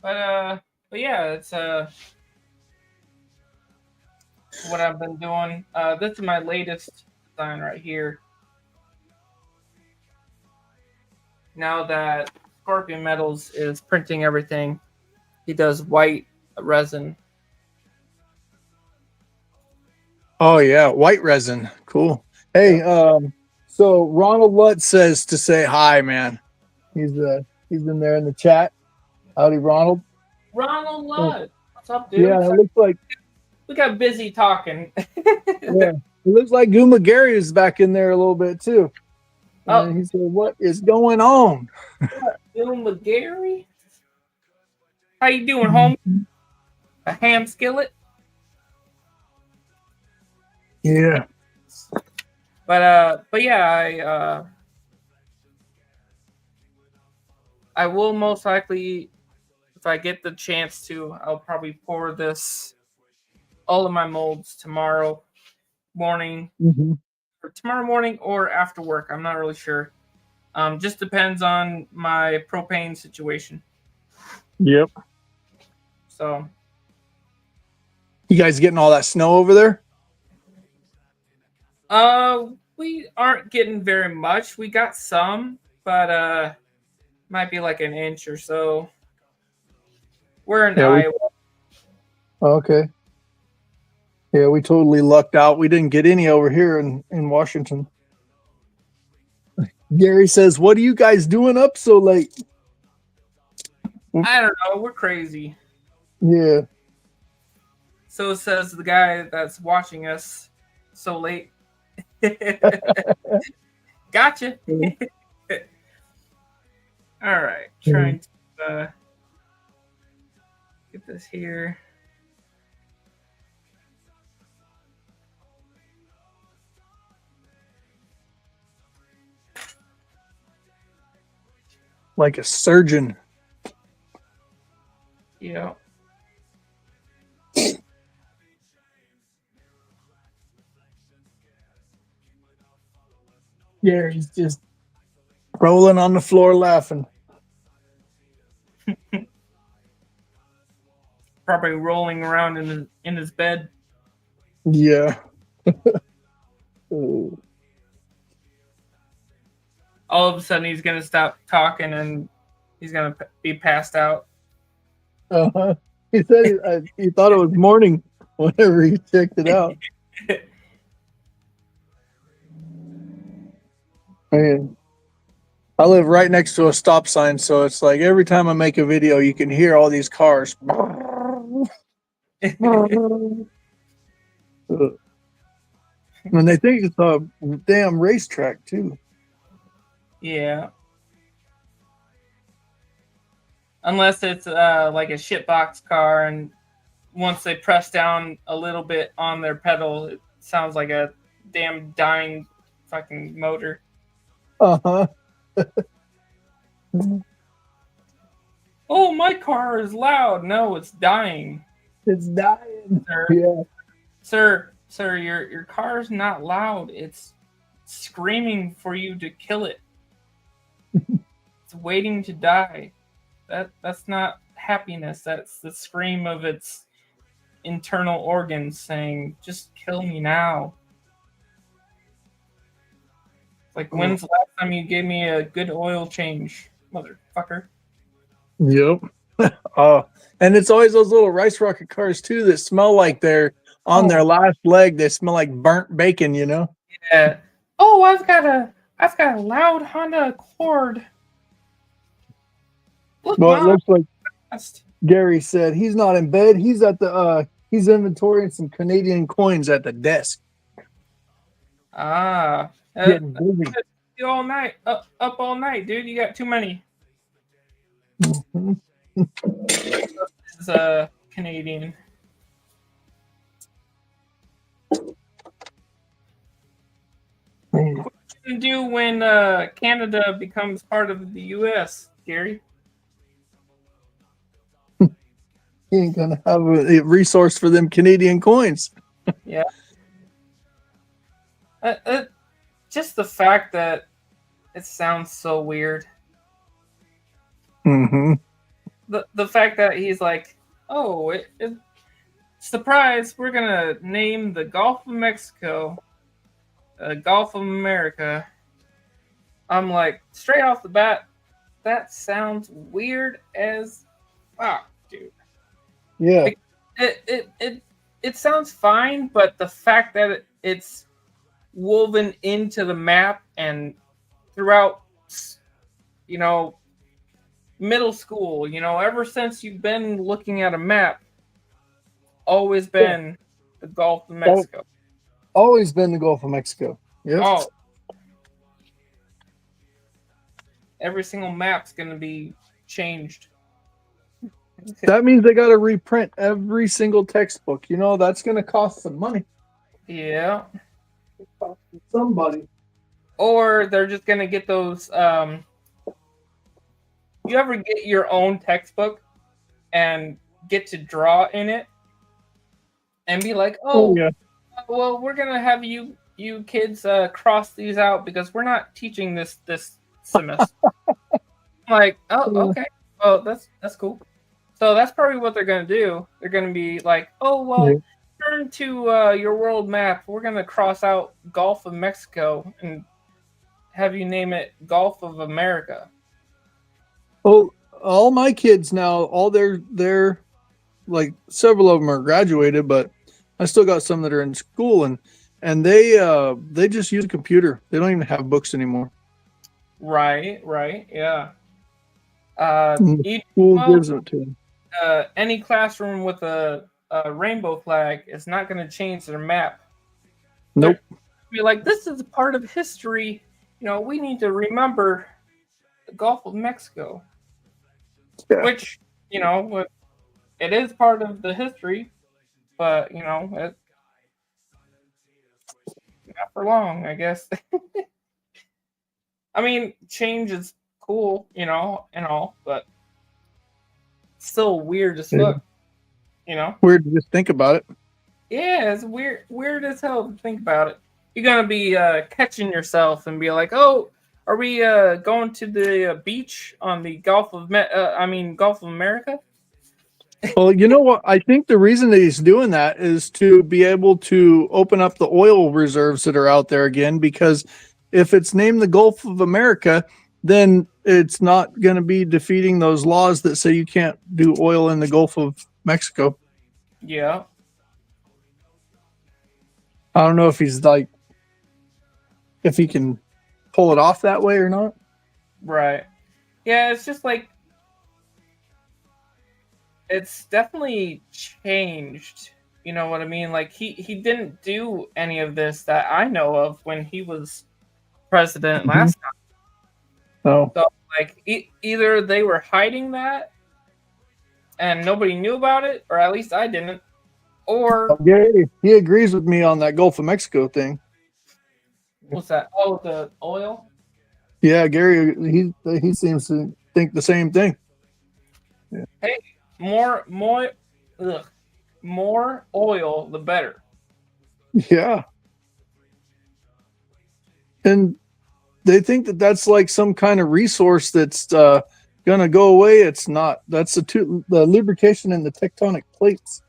But yeah, it's what I've been doing. This is my latest design right here. Now that Scorpion Metals is printing everything, he does white resin. Oh yeah, white resin. Cool. Hey, so Ronald Lutz says to say hi, man. He's in there in the chat. Howdy, Ronald. Ronald Ludd, what's up, dude? Yeah, it looks like We got busy talking. yeah, it looks like Guma Gary is back in there a little bit too. Oh. And he said, "What is going on?" Bill McGarry, how you doing, homie? A ham skillet. Yeah. But yeah, I will most likely, if I get the chance to, I'll probably pour all of my molds tomorrow morning, Mhm. or tomorrow morning or after work. I'm not really sure. Just depends on my propane situation. Yep. So You guys getting all that snow over there? we aren't getting very much. We got some, but might be like an inch or so. We're in Yeah, Iowa. Okay. Yeah, we totally lucked out. We didn't get any over here in Washington. Gary says, "What are you guys doing up so late?" I don't know. We're crazy. Yeah. So says the guy that's watching us so late. Gotcha. All right. Trying to get this here. Like a surgeon. Yeah. Gary's just rolling on the floor laughing. Probably rolling around in his bed. Yeah. Oh. All of a sudden, he's gonna stop talking and he's gonna be passed out. Uh-huh. He said he thought it was morning whenever he checked it out. Man, I live right next to a stop sign, so it's like every time I make a video, you can hear all these cars. And they think it's a damn racetrack too. Yeah. Unless it's like a shitbox car, and once they press down a little bit on their pedal, it sounds like a damn dying fucking motor. Uh-huh. Oh, my car is loud. No, it's dying. It's dying. Sir, Yeah. sir, your car's not loud. It's screaming for you to kill it. It's waiting to die. That's not happiness. That's the scream of its internal organs saying, "Just kill me now." Like, when's the last time you gave me a good oil change, motherfucker? Yep. Oh, and it's always those little rice rocket cars too that smell like they're on their last leg. They smell like burnt bacon, you know? Yeah. Oh, I've got a loud Honda Accord. Look, Well, it Mom, looks like fast. Gary said he's not in bed. He's at the he's inventorying some Canadian coins at the desk. Ah, Getting busy. you all night, up all night, dude. You got too many. Mhm. The is Canadian. What you gonna do when Canada becomes part of the U.S., Gary? He ain't gonna have a resource for them Canadian coins. Yeah. Just the fact that it sounds so weird. Mm-hmm. The fact that he's like, oh, surprise, we're gonna name the Gulf of Mexico, Gulf of America. I'm like, straight off the bat, that sounds weird as fuck, dude. Yeah. It sounds fine, but the fact that it's woven into the map and throughout, you know, middle school, you know, ever since you've been looking at a map, always been the Gulf of Mexico. Always been the Gulf of Mexico. Yep. Oh, every single map's gonna be changed. That means they got to reprint every single textbook. You know, that's going to cost some money. Yeah. Somebody. Or they're just gonna get those. You ever get your own textbook and get to draw in it and be like, oh, yeah. Well, we're gonna have you kids cross these out because we're not teaching this semester. I'm like, oh, okay. Oh, that's cool. So that's probably what they're gonna do. They're gonna be like, oh, well, turn to your world map. We're gonna cross out Gulf of Mexico and have you name it Gulf of America. Well, all my kids now, all they're like several of them are graduated, but I still got some that are in school, and they just use a computer. They don't even have books anymore. Right, yeah. School gives it to them. Any classroom with a rainbow flag is not going to change their map. Nope. Be like, this is a part of history. You know, we need to remember the Gulf of Mexico, which, you know, it is part of the history, but you know, it not for long, I guess. I mean, change is cool, you know, and all, but still weird as fuck, you know. Weird to just think about it. Yeah, it's weird as hell to think about it. You're gonna be catching yourself and be like, "Oh, are we going to the beach on the Gulf of Gulf of America?" Well, you know what? I think the reason that he's doing that is to be able to open up the oil reserves that are out there again. Because if it's named the Gulf of America, then it's not going to be defeating those laws that say you can't do oil in the Gulf of Mexico. Yeah. I don't know if he's like, if he can pull it off that way or not. Right. Yeah, it's just like, it's definitely changed. You know what I mean? Like he didn't do any of this that I know of when he was president last time. Oh. So like either they were hiding that and nobody knew about it, or at least I didn't. Or Gary, he agrees with me on that Gulf of Mexico thing. what's that? Oh, the oil? Yeah, Gary, he seems to think the same thing. Yeah. Hey, more oil, the better. Yeah. And they think that that's like some kind of resource that's going to go away. It's not. That's the lubrication in the tectonic plates.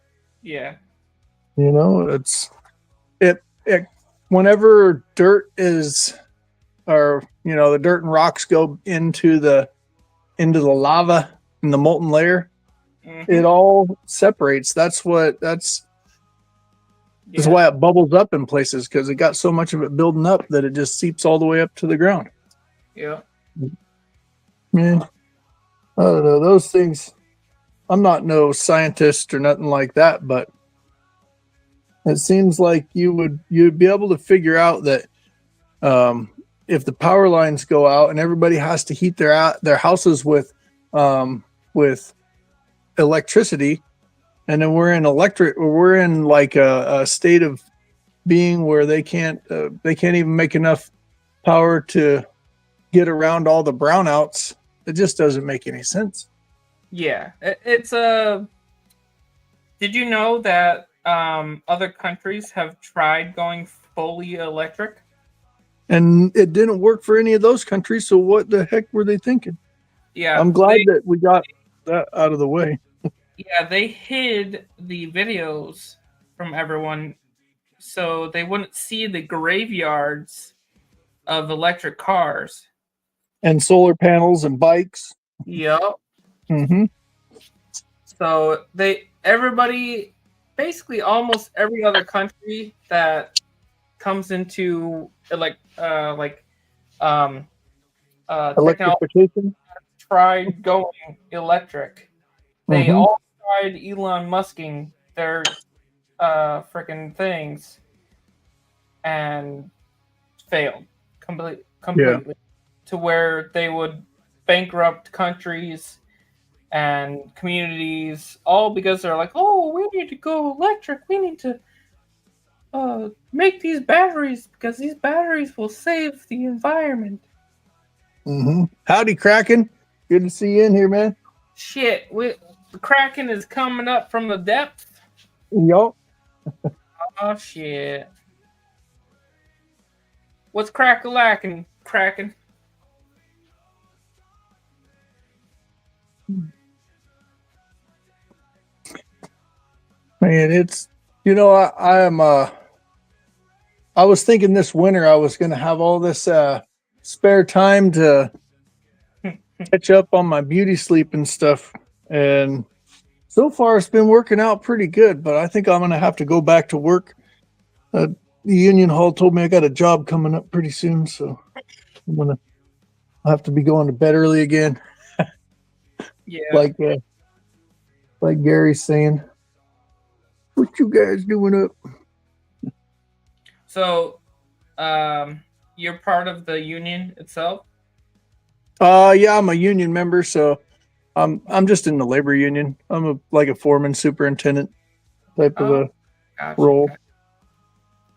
Yeah. You know, it whenever dirt is, or, you know, the dirt and rocks go into the lava in the molten layer, it all separates. That's why it bubbles up in places, because it got so much of it building up that it just seeps all the way up to the ground. Yeah. Man, I don't know. Those things, I'm not no scientist or nothing like that, but it seems like you'd be able to figure out that if the power lines go out and everybody has to heat their houses with electricity, and then we're in like a state of being where they can't even make enough power to get around all the brownouts. It just doesn't make any sense. Yeah, it's Did you know that other countries have tried going fully electric? And it didn't work for any of those countries. So what the heck were they thinking? Yeah, I'm glad that we got that out of the way. yeah, they hid the videos from everyone so they wouldn't see the graveyards of electric cars. And solar panels and bikes. Yep. Mm-hmm. So everybody, basically almost every other country that comes into technology Electrification. tried going electric. They Mhm. all tried Elon Musking their freaking things and failed completely to where they would bankrupt countries and communities, all because they're like, oh, we need to go electric. We need to make these batteries because these batteries will save the environment. Mm-hmm. Howdy, Kraken. Good to see you in here, man. Shit, the Kraken is coming up from the depths. Yup. Oh shit. What's crack-a-lackin', Kraken? Man, it's I was thinking this winter I was gonna have all this spare time to catch up on my beauty sleep and stuff. And so far it's been working out pretty good, but I think I'm gonna have to go back to work. The union hall told me I got a job coming up pretty soon, so I'll have to be going to bed early again. Yeah. Like Gary's saying. What you guys doing up? So, you're part of the union itself? Yeah, I'm a union member, so I'm just in the labor union. I'm like a foreman superintendent type of a Gotcha, role. gotcha.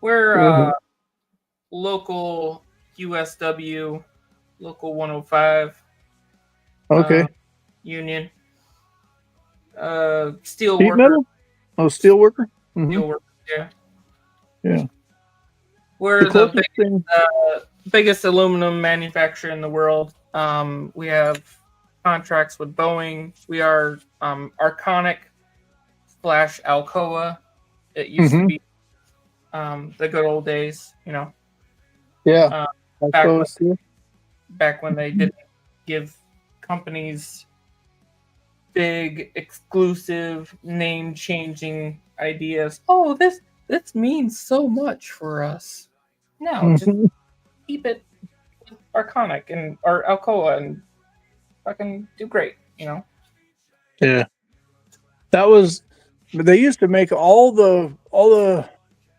We're Mhm. local USW, local 105 Okay. union. Steel Sheet worker. metal? Oh, steel worker? Mhm. Steel worker, yeah. Yeah. We're The the closest thing. biggest aluminum manufacturer in the world. We have contracts with Boeing. We are Arconic / Alcoa. It used to Mhm. be the good old days, you know, Yeah. back when, Steel. back when they didn't give companies big, exclusive, name-changing ideas. Oh, this means so much for us. No, just Mhm. keep it Arconic or Alcoa and fucking do great, you know. Yeah. They used to make all the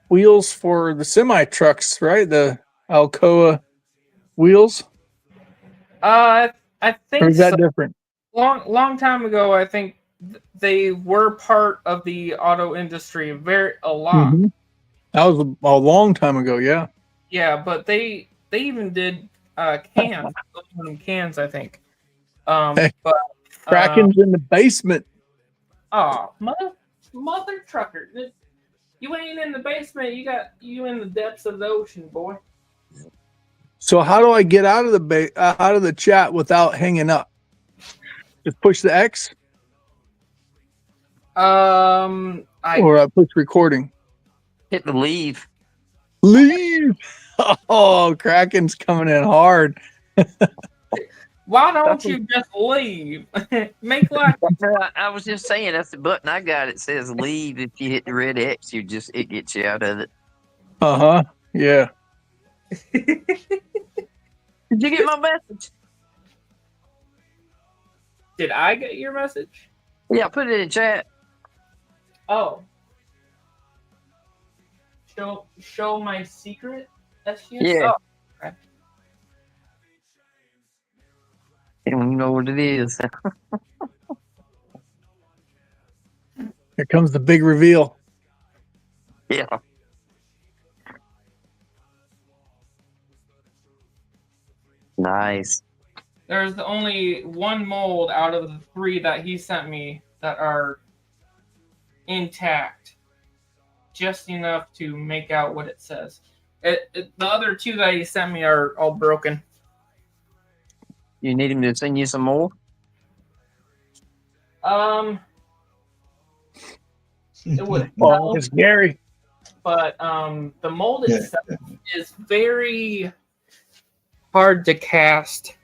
wheels for the semi trucks, right? The Alcoa wheels. I Or think is so. that different? Long time ago, I think they were part of the auto industry a lot. Mhm. That was a long time ago, yeah. Yeah, but they even did cans, aluminum cans, I think. Hey, But Kraken's in the basement. mother trucker, you ain't in the basement. You in the depths of the ocean, boy. So how do I get out of out of the chat without hanging up? Just push the X, or I push recording. Hit the leave. Leave. Oh, Kraken's coming in hard. Why don't you just leave? Make life. I was just saying that's the button I got. It says leave. If you hit the red X, it gets you out of it. Uh-huh. Yeah. Did you get my message? Did I get your message? Yeah, I put it in chat. Oh. Show my secret? SUS? Yeah. Oh, okay. I don't even know what it is. Here comes the big reveal. Yeah. Nice. There's only one mold out of the 3 that he sent me that are intact, just enough to make out what it says. The other 2 that he sent me are all broken. You need him to send you some more? It would Oh, help, it's Gary. but the mold itself is very hard to cast.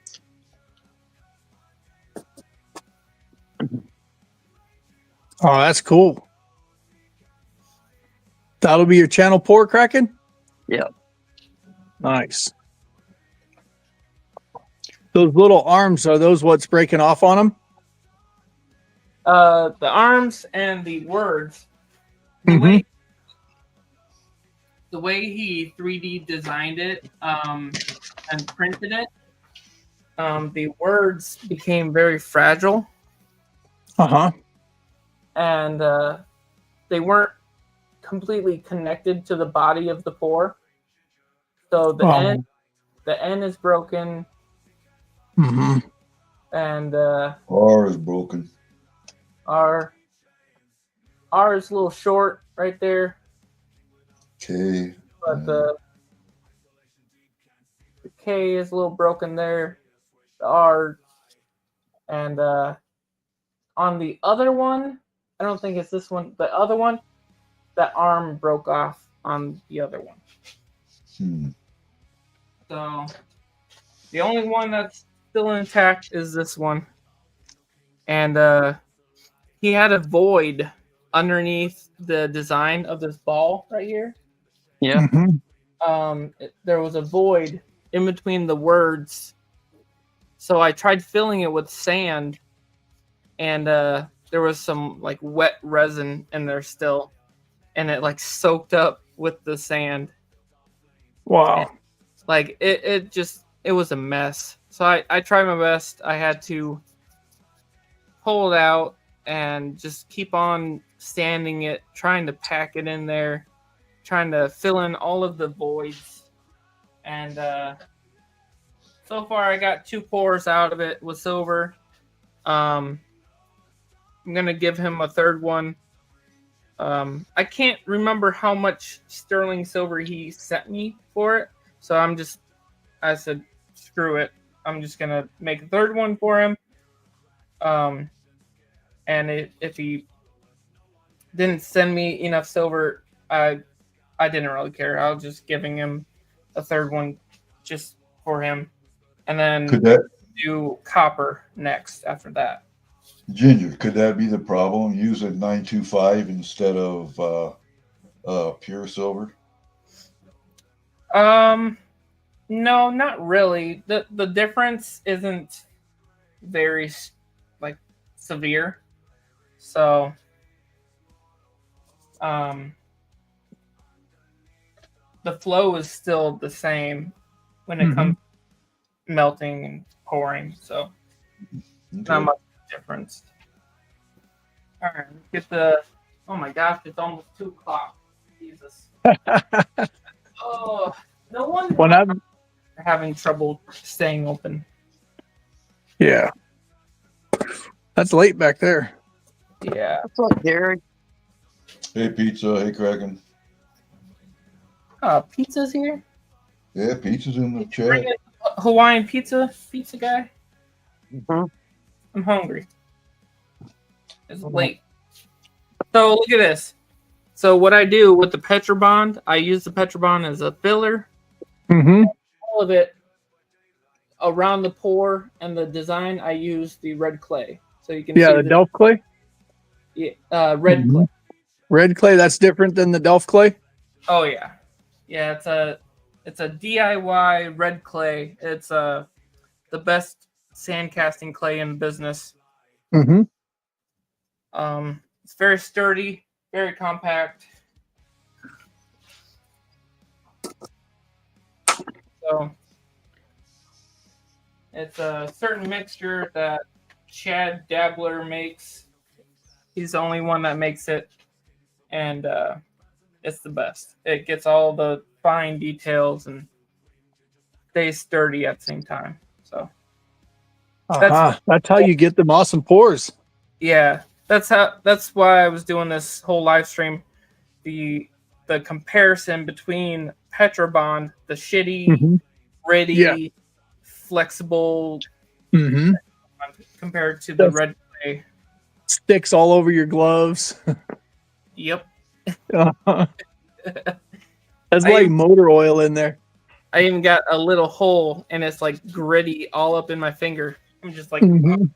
Oh, that's cool. That'll be your channel pour, Kraken? Yep. Nice. Those little arms, are those what's breaking off on them? The arms and the words. Mhm. The way he 3D designed it and printed it, the words became very fragile, Uh-huh. and they weren't completely connected to the body of the pour. So the end is broken, Mm-hmm. and R is broken. R is a little short right there, K. but the K is a little broken there. The R, and on the other one, I don't think it's this one. The other one, that arm broke off on the other one. So the only one that's still intact is this one. And he had a void underneath the design of this ball right here. Yeah. Mm-hmm. There was a void in between the words. So I tried filling it with sand, and there was some like wet resin in there still, and it like soaked up with the sand. Wow. Like it was a mess. So I tried my best. I had to pull it out and just keep on sanding it, trying to pack it in there, trying to fill in all of the voids. And so far I got 2 pours out of it with silver. I'm gonna give him a third one. I can't remember how much sterling silver he sent me for it, so I said, screw it. I'm just gonna make a third one for him. And if he didn't send me enough silver, I didn't really care. I was just giving him a third one just for him, and then Could that, do copper next after that. Ginger, could that be the problem? Using 925 instead of pure silver? No, not really. The difference isn't very like severe. So the flow is still the same when it comes to melting and pouring. So not much difference. All right, let's get the. Oh my gosh, it's almost 2:00. Jesus. Oh, no wonder When I'm, they're having trouble staying open. yeah. That's late back there. Yeah. What's up, Gary? Hey, Pizza. Hey, Kraken. Pizza's here. Yeah, Pizza's in the Bring chat. it, Hawaiian pizza guy. Mhm. I'm hungry. It's late. So look at this. So what I do with the Petrobond, I use the Petrobond as a filler. Mm-hmm. All of it around the pour and the design, I use the red clay. So you can Yeah, see the Delft clay. red clay. Red clay, that's different than the Delft clay. Oh yeah, yeah. It's a DIY red clay. It's the best sand casting clay in the business. Mm-hmm. It's very sturdy, very compact. So it's a certain mixture that Chad Dabbler makes. He's the only one that makes it, and it's the best. It gets all the fine details and stays sturdy at the same time. So That's how you get them awesome pours. yeah, that's why I was doing this whole live stream. The comparison between Petrobond, the shitty, Mhm. gritty, Yeah. flexible, Mm-hmm. compared to the red clay. Sticks all over your gloves. Yep. That's like motor oil in there. I even got a little hole, and it's like gritty all up in my finger. I'm just like, Mhm.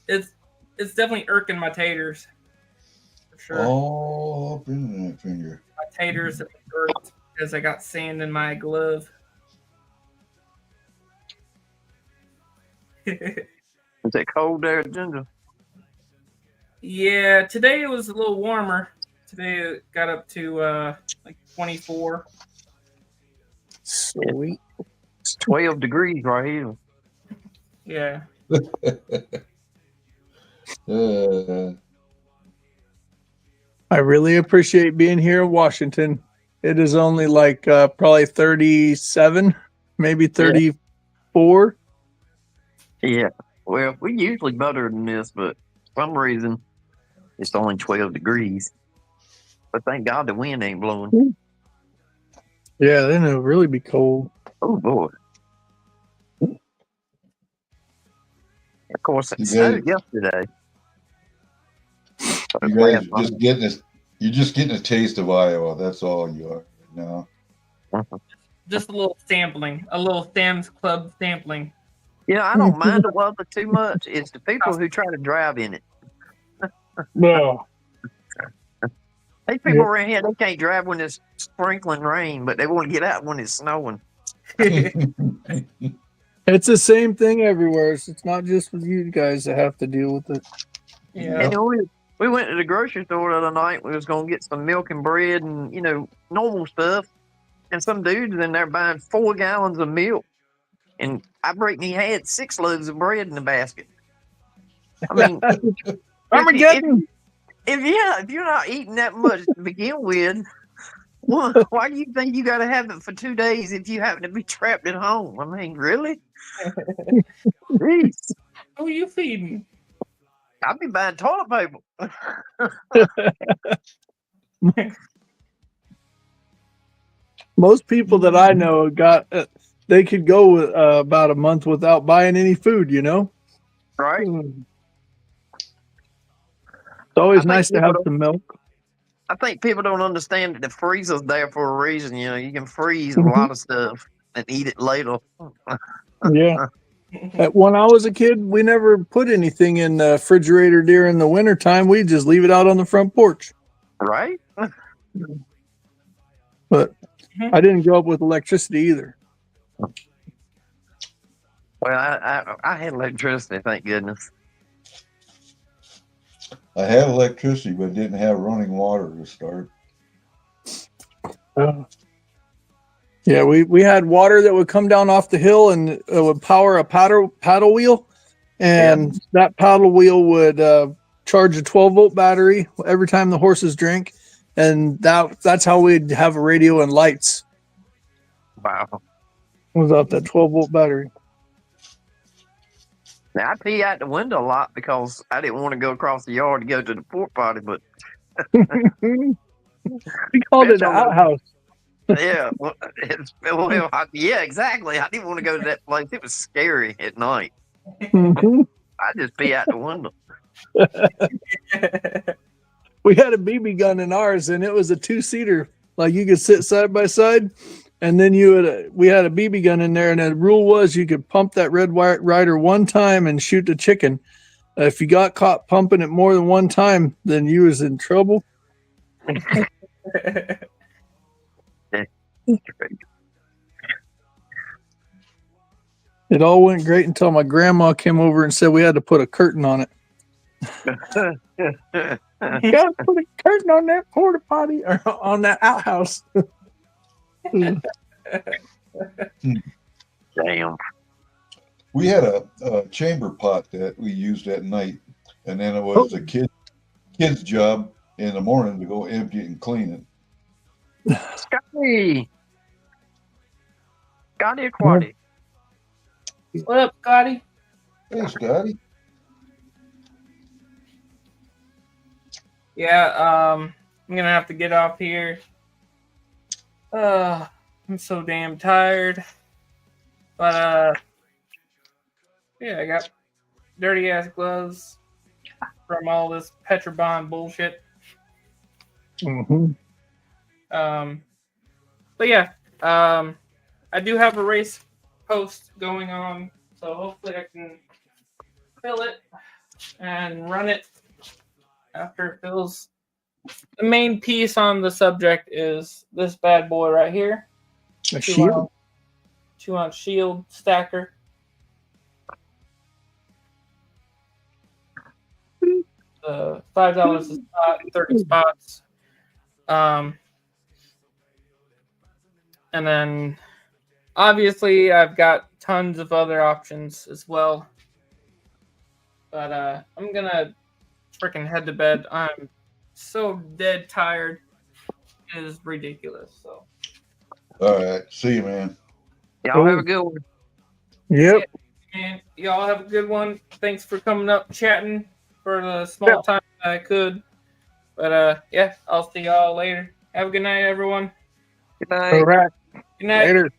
it's definitely irking my taters for sure. All up in that finger. My taters have irked because I got sand in my glove. Is it cold there, Ginger? Yeah, today it was a little warmer. Today it got up to like 24. Sweet. It's 12 degrees right here. Yeah. I really appreciate being here in Washington. It is only like probably 37, maybe 34. Yeah. Well, we usually better than this, but for some reason it's only 12 degrees. But thank God the wind ain't blowing. Yeah, then it'll really be cold. Oh boy. Of course, it You snowed guys- yesterday. You guys are just getting this. You're just getting a taste of Iowa. That's all you are now. Just a little sampling, a little Sam's Club sampling. You know, I don't mind the weather too much. It's the people who try to drive in it. No. These people around here, they can't drive when it's sprinkling rain, but they want to get out when it's snowing. It's the same thing everywhere. It's not just with you guys that have to deal with it. Yeah. And we went to the grocery store the other night. We was going to get some milk and bread and, you know, normal stuff. And some dudes in there buying 4 gallons of milk. And I break me had 6 loaves of bread in the basket. I mean, Armageddon. if you're not eating that much to begin with, why do you think you got to have it for 2 days if you happen to be trapped at home? I mean, really? Jeez. Who are you feeding? I'd be buying toilet paper. Most people that I know got they could go about a month without buying any food. You know, Right? it's always I think nice to people have don't- some milk. I think people don't understand that the freezer's there for a reason. You know, you can freeze a lot of stuff and eat it later. Yeah. When I was a kid, we never put anything in the refrigerator during the winter time. We just leave it out on the front porch. Right? But I didn't grow up with electricity either. Well, I had electricity, thank goodness. I had electricity, but didn't have running water to start. Yeah, we had water that would come down off the hill and it would power a paddle wheel, and that paddle wheel would charge a 12-volt battery every time the horses drank, and that's how we'd have a radio and lights Wow. without that 12-volt battery. Now, I pee out the window a lot because I didn't want to go across the yard to go to the pork party, but We called it an outhouse. yeah, yeah, exactly. I didn't want to go to that place. It was scary at night. Mhm. I just pee out the window. We had a BB gun in ours, and it was a 2-seater. Like you could sit side by side, and then we had a BB gun in there, and the rule was you could pump that Red Ryder one time and shoot the chicken. If you got caught pumping it more than one time, then you was in trouble. It all went great until my grandma came over and said we had to put a curtain on it. You gotta put a curtain on that porta potty or on that outhouse. Damn. We had a chamber pot that we used at night, and then it was the kid's job in the morning to go empty it and clean it. Scotty. Scotty Aquati. What up, Scotty? Hey, Scotty. Yeah, I'm gonna have to get off here. I'm so damn tired. But yeah, I got dirty ass gloves from all this Petrobond bullshit. Mm-hmm. But yeah, I do have a race post going on, so hopefully I can fill it and run it after it fills. The main piece on the subject is this bad boy right here. A shield. 2-ounce shield stacker. $5 a spot, 30 spots. And then obviously I've got tons of other options as well. But I'm gonna freaking head to bed. I'm so dead tired. It is ridiculous. So All right. See you, man. Y'all have a good one. Yep. and y'all have a good one. Thanks for coming up chatting for the small time that I could. But yeah, I'll see y'all later. Have a good night, everyone. Good night. All right. Good night. Later.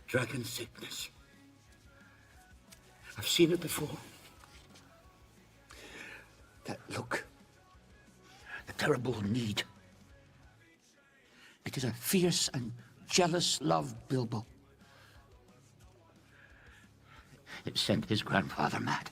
Dragon sickness. I've seen it before. That look. The terrible need. It is a fierce and jealous love, Bilbo. It sent his grandfather mad.